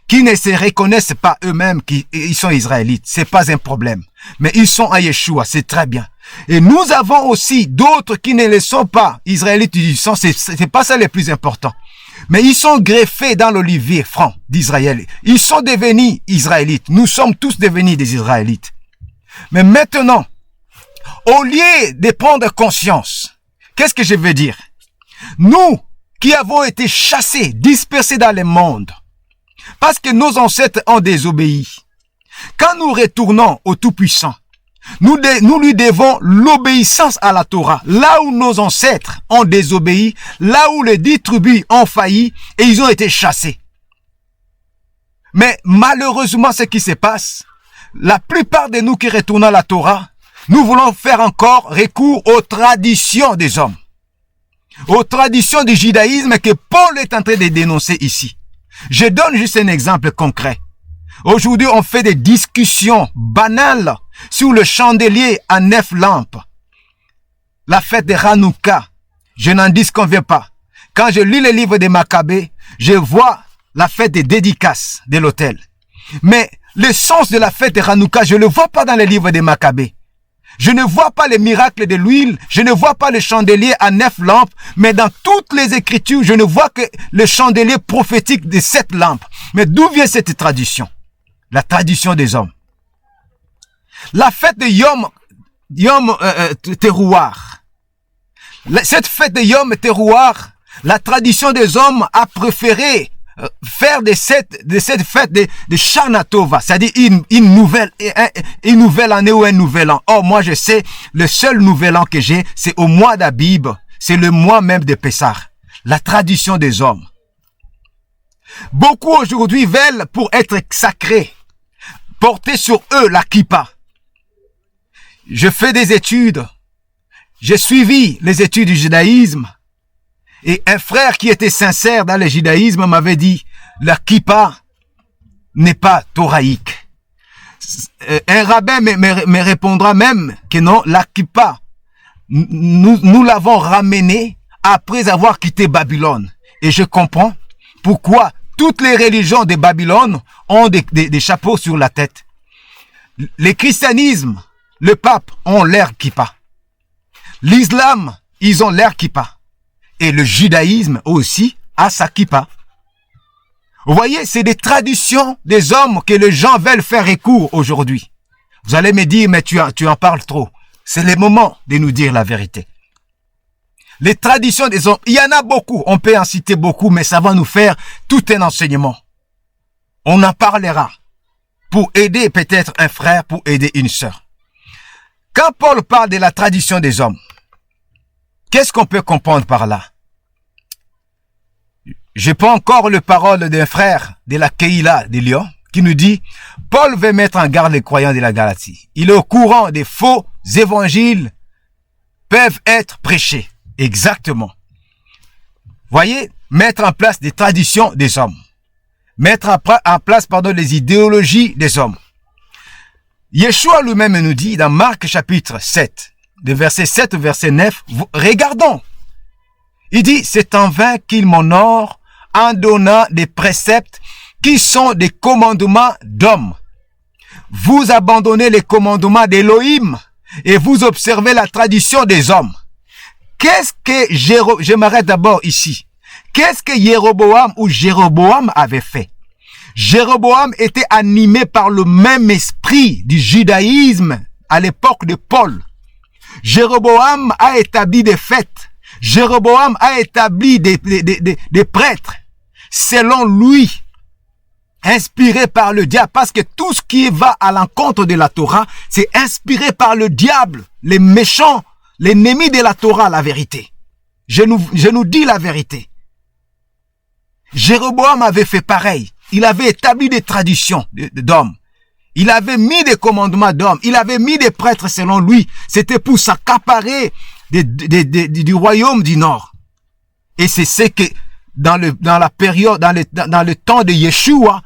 qui ne se reconnaissent pas eux-mêmes qu'ils sont Israélites. C'est pas un problème. Mais ils sont à Yeshua, c'est très bien. Et nous avons aussi d'autres qui ne le sont pas Israélites du sang. C'est pas ça le plus important. Mais ils sont greffés dans l'olivier franc d'Israël. Ils sont devenus Israélites. Nous sommes tous devenus des Israélites. Mais maintenant, au lieu de prendre conscience, qu'est-ce que je veux dire? Nous qui avons été chassés, dispersés dans le monde, parce que nos ancêtres ont désobéi. Quand nous retournons au Tout-Puissant, nous lui devons l'obéissance à la Torah. Là où nos ancêtres ont désobéi, là où les 10 tribus ont failli et ils ont été chassés. Mais malheureusement, ce qui se passe, la plupart de nous qui retournons à la Torah, nous voulons faire encore recours aux traditions des hommes, aux traditions du judaïsme que Paul est en train de dénoncer ici. Je donne juste un exemple concret. Aujourd'hui, on fait des discussions banales sur le chandelier à 9 lampes. La fête de Hanouka, je n'en disconviens pas. Quand je lis les livres de Maccabée, je vois la fête des dédicaces de l'autel. Mais le sens de la fête de Hanouka, je ne le vois pas dans les livres de Maccabée. Je ne vois pas les miracles de l'huile, je ne vois pas le chandelier à 9 lampes, mais dans toutes les Écritures, je ne vois que le chandelier prophétique de 7 lampes. Mais d'où vient cette tradition? La tradition des hommes. La fête de Yom Terouar. Cette fête de Yom Terouar, la tradition des hommes a préféré faire de cette fête de Shana Tova, c'est-à-dire une nouvelle année ou un nouvel an. Or, moi, je sais, le seul nouvel an que j'ai, c'est au mois d'Abib, c'est le mois même de Pessah. La tradition des hommes. Beaucoup aujourd'hui veulent, pour être sacrés, porter sur eux la kippa. Je fais des études. J'ai suivi les études du judaïsme. Et un frère qui était sincère dans le judaïsme m'avait dit, la kippa n'est pas thoraïque. Un rabbin me répondra même que non, la kippa, nous l'avons ramené après avoir quitté Babylone. Et je comprends pourquoi toutes les religions de Babylone ont des chapeaux sur la tête. Le christianisme, le pape ont l'air kippa. L'islam, ils ont l'air kippa. Et le judaïsme aussi a sa kippa. Vous voyez, c'est des traditions des hommes que les gens veulent faire recours aujourd'hui. Vous allez me dire, mais tu en parles trop. C'est le moment de nous dire la vérité. Les traditions des hommes, il y en a beaucoup. On peut en citer beaucoup, mais ça va nous faire tout un enseignement. On en parlera pour aider peut-être un frère, pour aider une sœur. Quand Paul parle de la tradition des hommes, qu'est-ce qu'on peut comprendre par là? Je prends encore les paroles d'un frère de la Keïla de Lyon qui nous dit « Paul veut mettre en garde les croyants de la Galatie. Il est au courant des faux évangiles peuvent être prêchés. » Exactement. Voyez, mettre en place des traditions des hommes. Mettre en place, les idéologies des hommes. Yeshua lui-même nous dit dans Marc chapitre 7, de verset 7 au verset 9, regardons. Il dit, c'est en vain qu'il m'honore en donnant des préceptes qui sont des commandements d'hommes. Vous abandonnez les commandements d'Élohim et vous observez la tradition des hommes. Qu'est-ce que je m'arrête d'abord ici. Qu'est-ce que Jéroboam avait fait? Jéroboam était animé par le même esprit du judaïsme à l'époque de Paul. Jéroboam a établi des fêtes. Jéroboam a établi des prêtres selon lui, inspiré par le diable, parce que tout ce qui va à l'encontre de la Torah, c'est inspiré par le diable, les méchants, l'ennemi de la Torah, la vérité. Je nous dis la vérité. Jéroboam avait fait pareil. Il avait établi des traditions d'hommes. Il avait mis des commandements d'hommes. Il avait mis des prêtres selon lui. C'était pour s'accaparer du royaume du Nord. Et c'est ce que dans la période, dans le temps de Yeshua,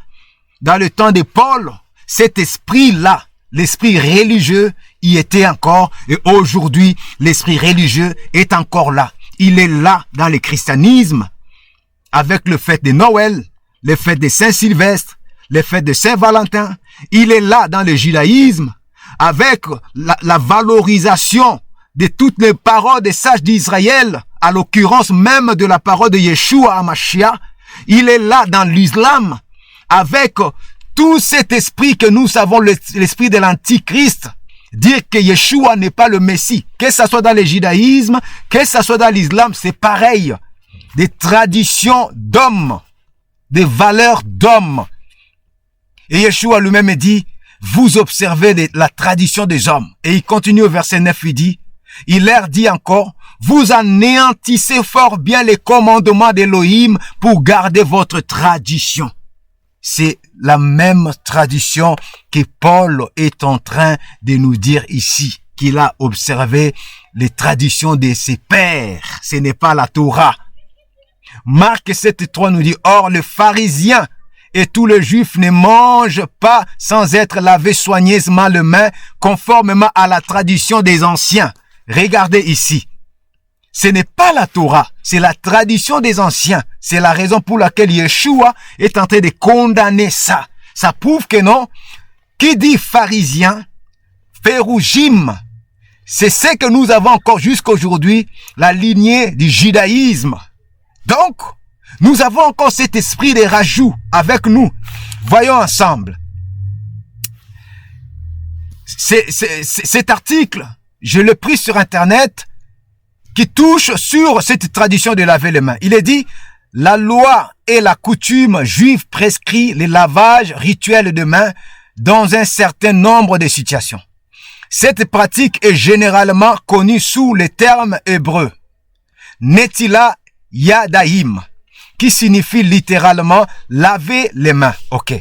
dans le temps de Paul, cet esprit-là, l'esprit religieux, y était encore. Et aujourd'hui, l'esprit religieux est encore là. Il est là dans le christianisme, avec le fête de Noël, les fêtes de Saint-Sylvestre, les fêtes de Saint-Valentin. Il est là dans le judaïsme, avec la valorisation de toutes les paroles des sages d'Israël, à l'occurrence même de la parole de Yeshua HaMashiach. Il est là dans l'islam, avec tout cet esprit que nous savons, l'esprit de l'Antichrist. Dire que Yeshua n'est pas le Messie, que ce soit dans le judaïsme, que ce soit dans l'islam, c'est pareil. Des traditions d'hommes, des valeurs d'hommes. Et Yeshua lui-même dit, vous observez la tradition des hommes. Et il continue au verset 9, il leur dit encore, vous anéantissez fort bien les commandements d'Élohim pour garder votre tradition. C'est la même tradition que Paul est en train de nous dire ici, qu'il a observé les traditions de ses pères. Ce n'est pas la Torah. Marc 7:3 nous dit, or le pharisien et tous les juifs ne mangent pas sans être lavés soigneusement les mains, conformément à la tradition des anciens. Regardez ici. Ce n'est pas la Torah, c'est la tradition des anciens. C'est la raison pour laquelle Yeshua est en train de condamner ça. Ça prouve que non. Qui dit pharisien, phérougim, c'est ce que nous avons encore jusqu'aujourd'hui, la lignée du judaïsme. Donc, nous avons encore cet esprit de rajout avec nous. Voyons ensemble. Cet article, je l'ai pris sur Internet, qui touche sur cette tradition de laver les mains. Il est dit, la loi et la coutume juive prescrit les lavages rituels de mains dans un certain nombre de situations. Cette pratique est généralement connue sous les termes hébreux Netila Yadayim, qui signifie littéralement laver les mains. Ok.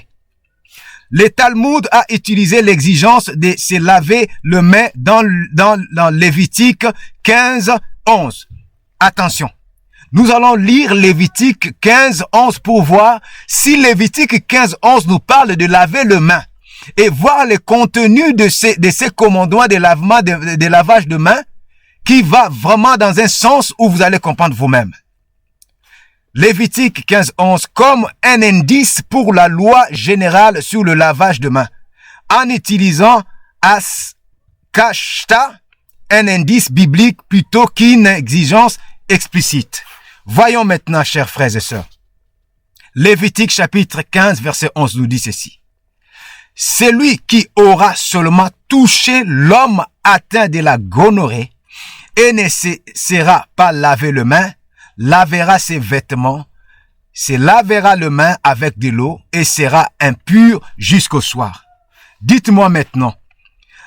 Le Talmud a utilisé l'exigence de se laver les mains dans Lévitique 15:11. Attention. Nous allons lire Lévitique 15:11 pour voir si Lévitique 15:11 nous parle de laver les mains. et voir le contenu de ces commandements de lavement, de lavage de mains, qui va vraiment dans un sens où vous allez comprendre vous-même. Lévitique 15:11 comme un indice pour la loi générale sur le lavage de mains, en utilisant askashta, un indice biblique plutôt qu'une exigence explicite. Voyons maintenant, chers frères et sœurs. Lévitique chapitre 15, verset 11 nous dit ceci. Celui qui aura seulement touché l'homme atteint de la gonorrhée et ne se sera pas lavé les mains, lavera ses vêtements, se lavera les mains avec de l'eau et sera impur jusqu'au soir. Dites-moi maintenant,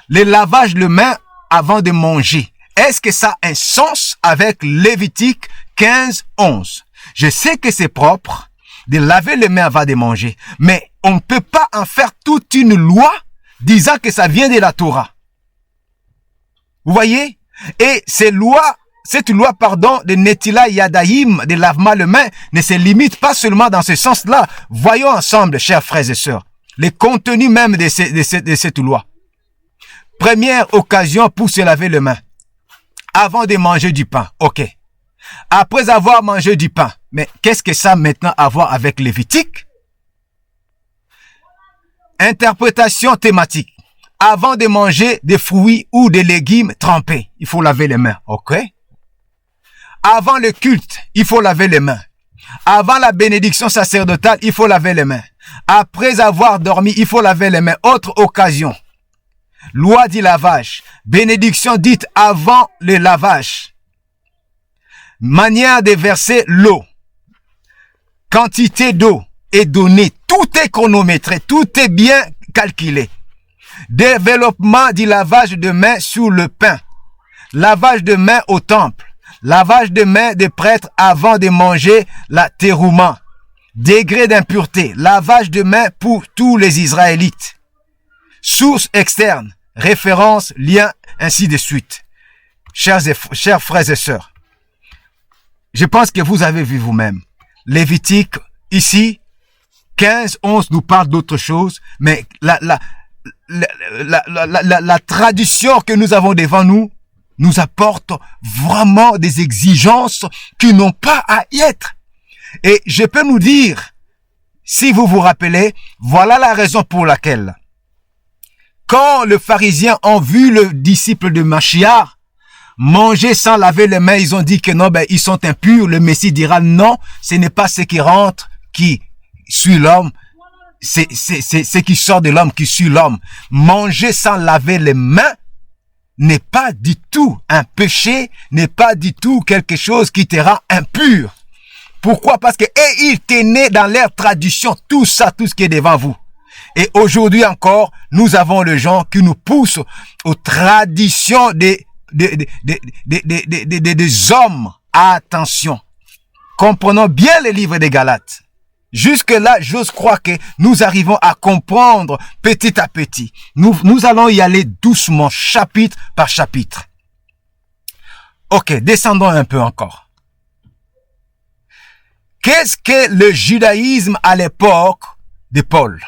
le lavage de mains avant de manger, est-ce que ça a un sens avec Lévitique 15, 11? Je sais que c'est propre de laver les mains avant de manger, mais on ne peut pas en faire toute une loi disant que ça vient de la Torah. Vous voyez? Et cette loi, de Netila Yadayim, de lavement les mains, ne se limite pas seulement dans ce sens-là. Voyons ensemble, chers frères et sœurs, les contenus même de cette loi. Première occasion pour se laver les mains. Avant de manger du pain. OK. Après avoir mangé du pain. Mais qu'est-ce que ça a maintenant à voir avec Lévitique? Interprétation thématique. Avant de manger des fruits ou des légumes trempés, il faut laver les mains. OK? Avant le culte, il faut laver les mains. Avant la bénédiction sacerdotale, il faut laver les mains. Après avoir dormi, il faut laver les mains. Autre occasion. Loi du lavage. Bénédiction dite avant le lavage. Manière de verser l'eau. Quantité d'eau est donnée. Tout est chronométré. Tout est bien calculé. Développement du lavage de mains sur le pain. Lavage de mains au temple. Lavage de mains des prêtres avant de manger la terouma. Degré d'impureté. Lavage de mains pour tous les Israélites. Source externe. Référence, lien, ainsi de suite. Chers frères et sœurs, je pense que vous avez vu vous-même. Lévitique, ici, 15, 11 nous parle d'autre chose, mais la tradition que nous avons devant nous apporte vraiment des exigences qui n'ont pas à y être. Et je peux nous dire, si vous vous rappelez, voilà la raison pour laquelle, quand les pharisiens ont vu le disciple de Machiar manger sans laver les mains, ils ont dit que non, ils sont impurs. Le Messie dira non, ce n'est pas ce qui rentre qui suit l'homme, c'est ce qui sort de l'homme qui suit l'homme. Manger sans laver les mains n'est pas du tout un péché, n'est pas du tout quelque chose qui te rend impur. Pourquoi? Parce que ils tenaient dans leur tradition tout ça, tout ce qui est devant vous. Et aujourd'hui encore, nous avons les gens qui nous poussent aux traditions des hommes. Attention. Comprenons bien les livres des Galates. Jusque-là, j'ose croire que nous arrivons à comprendre petit à petit. Nous allons y aller doucement, chapitre par chapitre. Ok, descendons un peu encore. Qu'est-ce que le judaïsme à l'époque de Paul?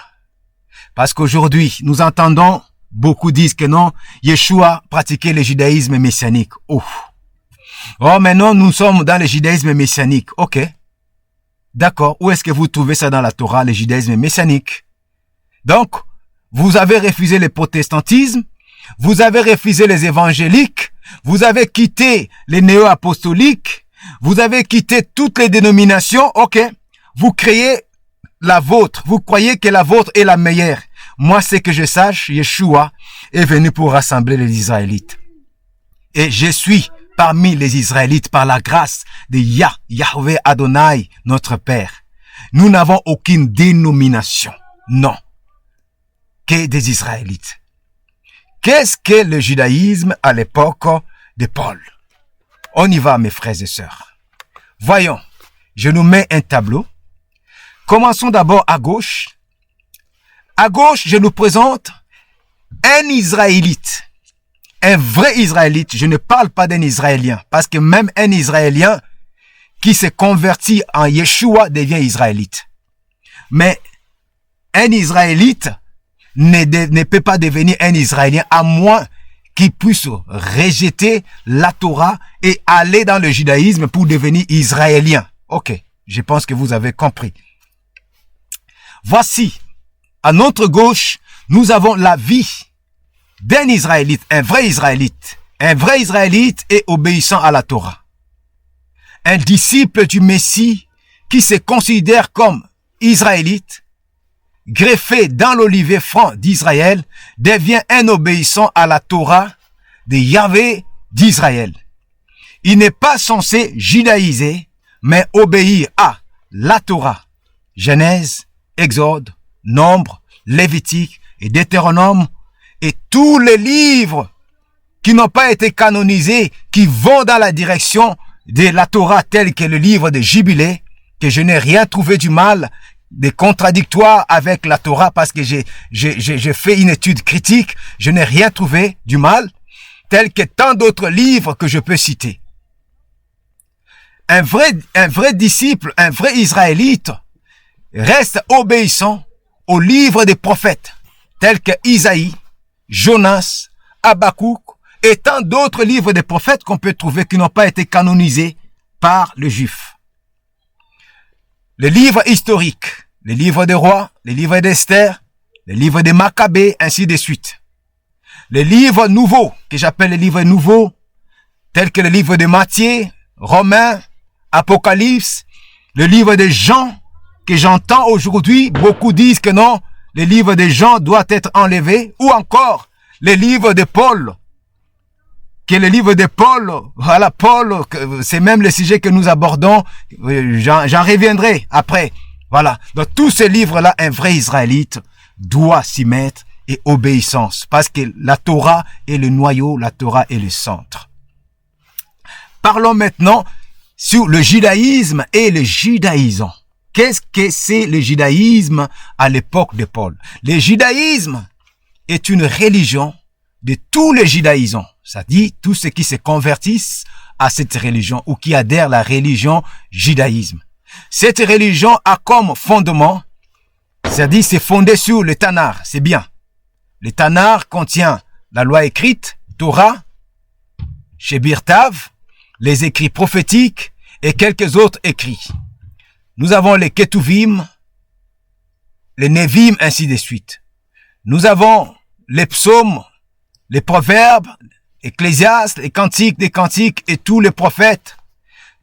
Parce qu'aujourd'hui, nous entendons, beaucoup disent que non, Yeshua pratiquait le judaïsme messianique. Oh, mais non, nous sommes dans le judaïsme messianique. Ok. D'accord. Où est-ce que vous trouvez ça dans la Torah, le judaïsme messianique? Donc, vous avez refusé le protestantisme, vous avez refusé les évangéliques, vous avez quitté les néo-apostoliques, vous avez quitté toutes les dénominations. Ok. Vous créez la vôtre. Vous croyez que la vôtre est la meilleure. Moi, c'est que je sache, Yeshua est venu pour rassembler les Israélites. Et je suis parmi les Israélites par la grâce de Yahweh Adonai, notre Père. Nous n'avons aucune dénomination. Non. Que des Israélites. Qu'est-ce que le judaïsme à l'époque de Paul? On y va, mes frères et sœurs. Voyons. Je nous mets un tableau. Commençons d'abord à gauche. À gauche, je nous présente un Israélite. Un vrai Israélite. Je ne parle pas d'un Israélien. Parce que même un Israélien qui se convertit en Yeshua devient Israélite. Mais un Israélite ne peut pas devenir un Israélien à moins qu'il puisse rejeter la Torah et aller dans le judaïsme pour devenir Israélien. Ok, je pense que vous avez compris. Voici, à notre gauche, nous avons la vie d'un Israélite, un vrai Israélite. Un vrai Israélite est obéissant à la Torah. Un disciple du Messie qui se considère comme Israélite, greffé dans l'olivier franc d'Israël, devient un obéissant à la Torah de Yahvé d'Israël. Il n'est pas censé judaïser, mais obéir à la Torah. Genèse, Exode, Nombre, Lévitique et Deutéronome et tous les livres qui n'ont pas été canonisés, qui vont dans la direction de la Torah telle que le livre de Jubilé, que je n'ai rien trouvé du mal, de contradictoire avec la Torah parce que j'ai fait une étude critique, je n'ai rien trouvé du mal, tel que tant d'autres livres que je peux citer. Un vrai disciple, un vrai Israélite reste obéissant aux livres des prophètes, tels que Isaïe, Jonas, Habakkuk et tant d'autres livres des prophètes qu'on peut trouver qui n'ont pas été canonisés par les Juifs. Les livres historiques, les livres des rois, les livres d'Esther, les livres des Maccabées, ainsi de suite. Les livres nouveaux, que j'appelle les livres nouveaux, tels que le livre de Matthieu, Romains, Apocalypse, le livre de Jean, que j'entends aujourd'hui, beaucoup disent que non, le livre de Jean doit être enlevé, ou encore les livres de Paul, que le livre de Paul, voilà, Paul, c'est même le sujet que nous abordons, j'en reviendrai après. Voilà, dans tous ces livres-là, un vrai Israélite doit s'y mettre et obéissance, parce que la Torah est le noyau, la Torah est le centre. Parlons maintenant sur le judaïsme et le judaïsant. Qu'est-ce que c'est le judaïsme à l'époque de Paul? Le judaïsme est une religion de tous les judaïsants, c'est-à-dire tous ceux qui se convertissent à cette religion ou qui adhèrent à la religion judaïsme. Cette religion a comme fondement, c'est-à-dire c'est fondé sur le Tanakh, c'est bien. Le Tanakh contient la loi écrite, Torah, Shebir Tav, les écrits prophétiques et quelques autres écrits. Nous avons les Ketuvim, les Nevim, ainsi de suite. Nous avons les psaumes, les proverbes, Ecclésiaste, les cantiques des cantiques et tous les prophètes.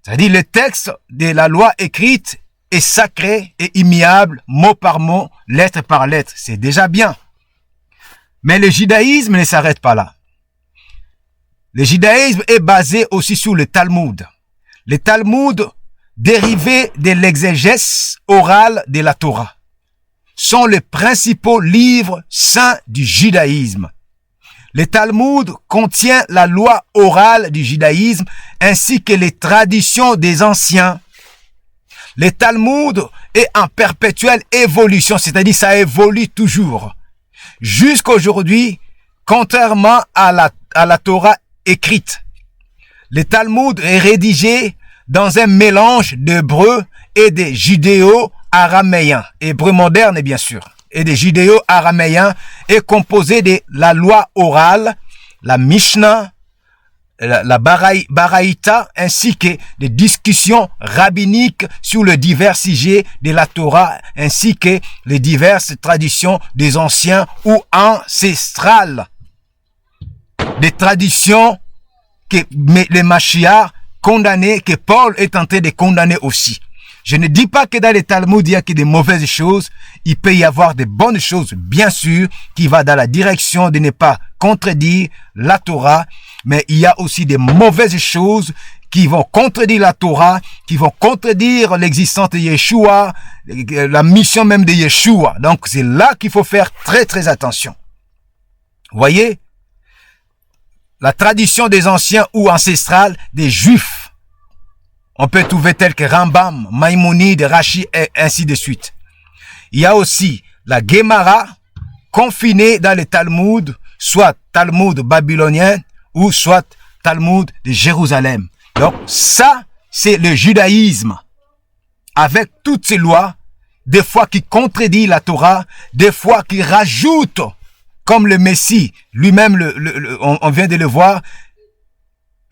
C'est-à-dire le texte de la loi écrite est sacré et immuable, mot par mot, lettre par lettre. C'est déjà bien. Mais le judaïsme ne s'arrête pas là. Le judaïsme est basé aussi sur le Talmud. Le Talmud, dérivé de l'exégèse orale de la Torah, sont les principaux livres saints du judaïsme. Le Talmud contient la loi orale du judaïsme ainsi que les traditions des anciens. Le Talmud est en perpétuelle évolution, c'est-à-dire ça évolue toujours. Jusqu'aujourd'hui, contrairement à la Torah écrite, le Talmud est rédigé dans un mélange d'hébreu et de judéo-araméen, hébreu moderne bien sûr, et des judéo-araméens, est composé de la loi orale, la Mishnah, la Baraïta, ainsi que des discussions rabbiniques sur les divers sujets de la Torah, ainsi que les diverses traditions des anciens ou ancestrales. Des traditions que les Mashiach condamnés, que Paul est tenté de condamner aussi. Je ne dis pas que dans les Talmud, il y a que des mauvaises choses. Il peut y avoir des bonnes choses, bien sûr, qui vont dans la direction de ne pas contredire la Torah. Mais il y a aussi des mauvaises choses qui vont contredire la Torah, qui vont contredire l'existence de Yeshua, la mission même de Yeshua. Donc, c'est là qu'il faut faire très, très attention. Vous voyez? La tradition des anciens ou ancestrales des Juifs. On peut trouver tel que Rambam, Maïmonide, Rashi et ainsi de suite. Il y a aussi la Gemara confinée dans le Talmud, soit Talmud babylonien ou soit Talmud de Jérusalem. Donc ça, c'est le judaïsme avec toutes ces lois des fois qui contredit la Torah, des fois qui rajoute, comme le Messie lui-même, on vient de le voir,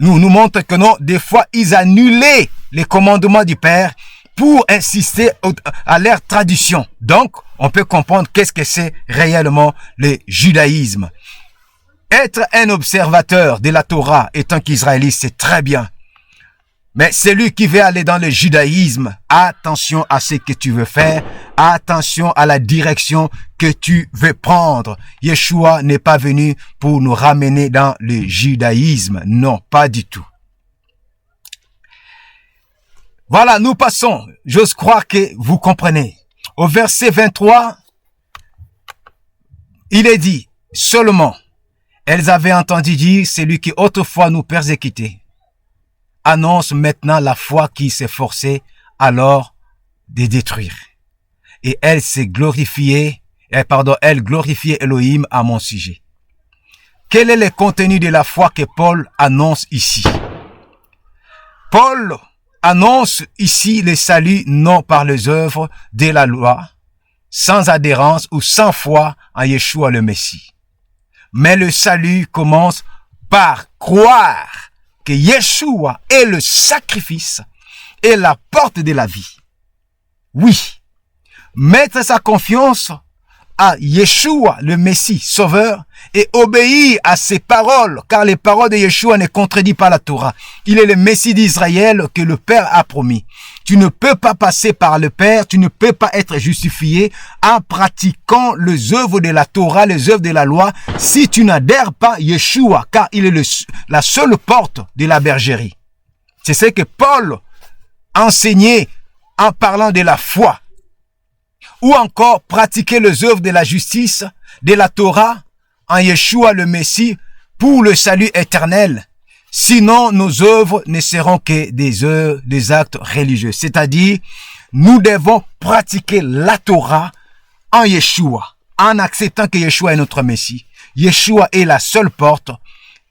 nous montre que non, des fois ils annulaient les commandements du Père pour insister à leur tradition. Donc, on peut comprendre qu'est-ce que c'est réellement le judaïsme. Être un observateur de la Torah étant qu'Israélite, c'est très bien. Mais celui qui veut aller dans le judaïsme, attention à ce que tu veux faire, attention à la direction que tu veux prendre. Yeshua n'est pas venu pour nous ramener dans le judaïsme. Non, pas du tout. Voilà, nous passons. J'ose croire que vous comprenez. Au verset 23, il est dit, seulement, elles avaient entendu dire, celui qui autrefois nous persécutait, annonce maintenant la foi qui s'efforçait alors de détruire. Et elle glorifiait Elohim à mon sujet. Quel est le contenu de la foi que Paul annonce ici? Paul annonce ici le salut non par les œuvres de la loi, sans adhérence ou sans foi en Yeshua le Messie. Mais le salut commence par croire que Yeshua est le sacrifice et la porte de la vie. Oui, mettre sa confiance à Yeshua, le Messie, Sauveur, et obéir à ses paroles, car les paroles de Yeshua ne contredisent pas la Torah. Il est le Messie d'Israël que le Père a promis. Tu ne peux pas passer par le Père, tu ne peux pas être justifié en pratiquant les œuvres de la Torah, les œuvres de la loi, si tu n'adhères pas à Yeshua, car il est la seule porte de la bergerie. C'est ce que Paul enseignait en parlant de la foi. Ou encore pratiquer les œuvres de la justice, de la Torah, en Yeshua le Messie, pour le salut éternel. Sinon, nos œuvres ne seront que des actes religieux. C'est-à-dire, nous devons pratiquer la Torah en Yeshua, en acceptant que Yeshua est notre Messie. Yeshua est la seule porte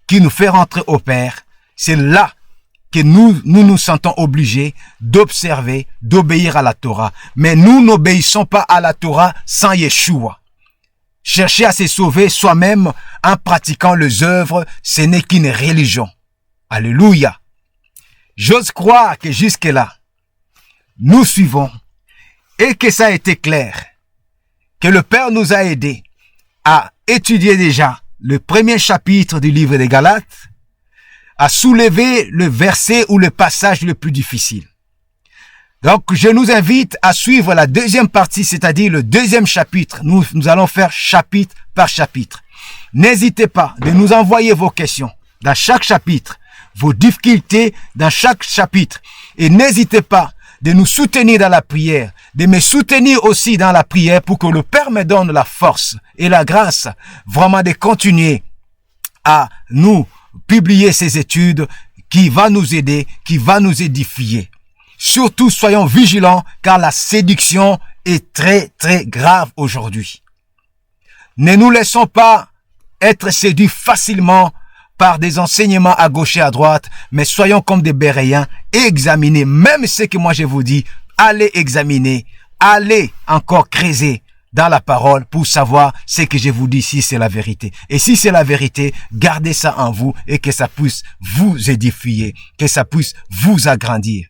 qui nous fait rentrer au Père. C'est là que nous sentons obligés d'observer, d'obéir à la Torah. Mais nous n'obéissons pas à la Torah sans Yeshua. Chercher à se sauver soi-même en pratiquant les œuvres, ce n'est qu'une religion. Alléluia. J'ose croire que jusque-là, nous suivons et que ça a été clair, que le Père nous a aidés à étudier déjà le premier chapitre du livre des Galates, à soulever le verset ou le passage le plus difficile. Donc, je nous invite à suivre la deuxième partie, c'est-à-dire le deuxième chapitre. Nous allons faire chapitre par chapitre. N'hésitez pas de nous envoyer vos questions dans chaque chapitre, vos difficultés dans chaque chapitre. Et n'hésitez pas de nous soutenir dans la prière, de me soutenir aussi dans la prière pour que le Père me donne la force et la grâce vraiment de continuer à nous publier ces études qui va nous aider, qui va nous édifier. Surtout, soyons vigilants car la séduction est très, très grave aujourd'hui. Ne nous laissons pas être séduits facilement par des enseignements à gauche et à droite, mais soyons comme des Béréens et examinez, même ce que moi je vous dis, allez examiner, allez encore creuser dans la parole pour savoir ce que je vous dis si c'est la vérité. Et si c'est la vérité, gardez ça en vous et que ça puisse vous édifier, que ça puisse vous agrandir.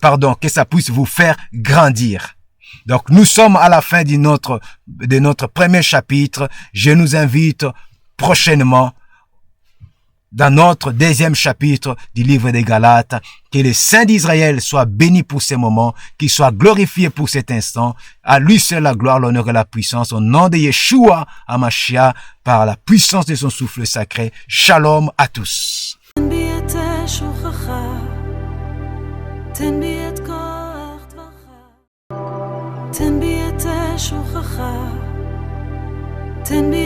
Pardon, que ça puisse vous faire grandir. Donc, nous sommes à la fin de notre premier chapitre. Je nous invite prochainement dans notre deuxième chapitre du livre des Galates. Que le Saint d'Israël soit béni pour ces moments, qu'il soit glorifié pour cet instant. À lui seul la gloire, l'honneur et la puissance. Au nom de Yeshua HaMashiach, par la puissance de son souffle sacré. Shalom à tous. תן בי את כוח דברך, תן בי את שוכחה, תן בי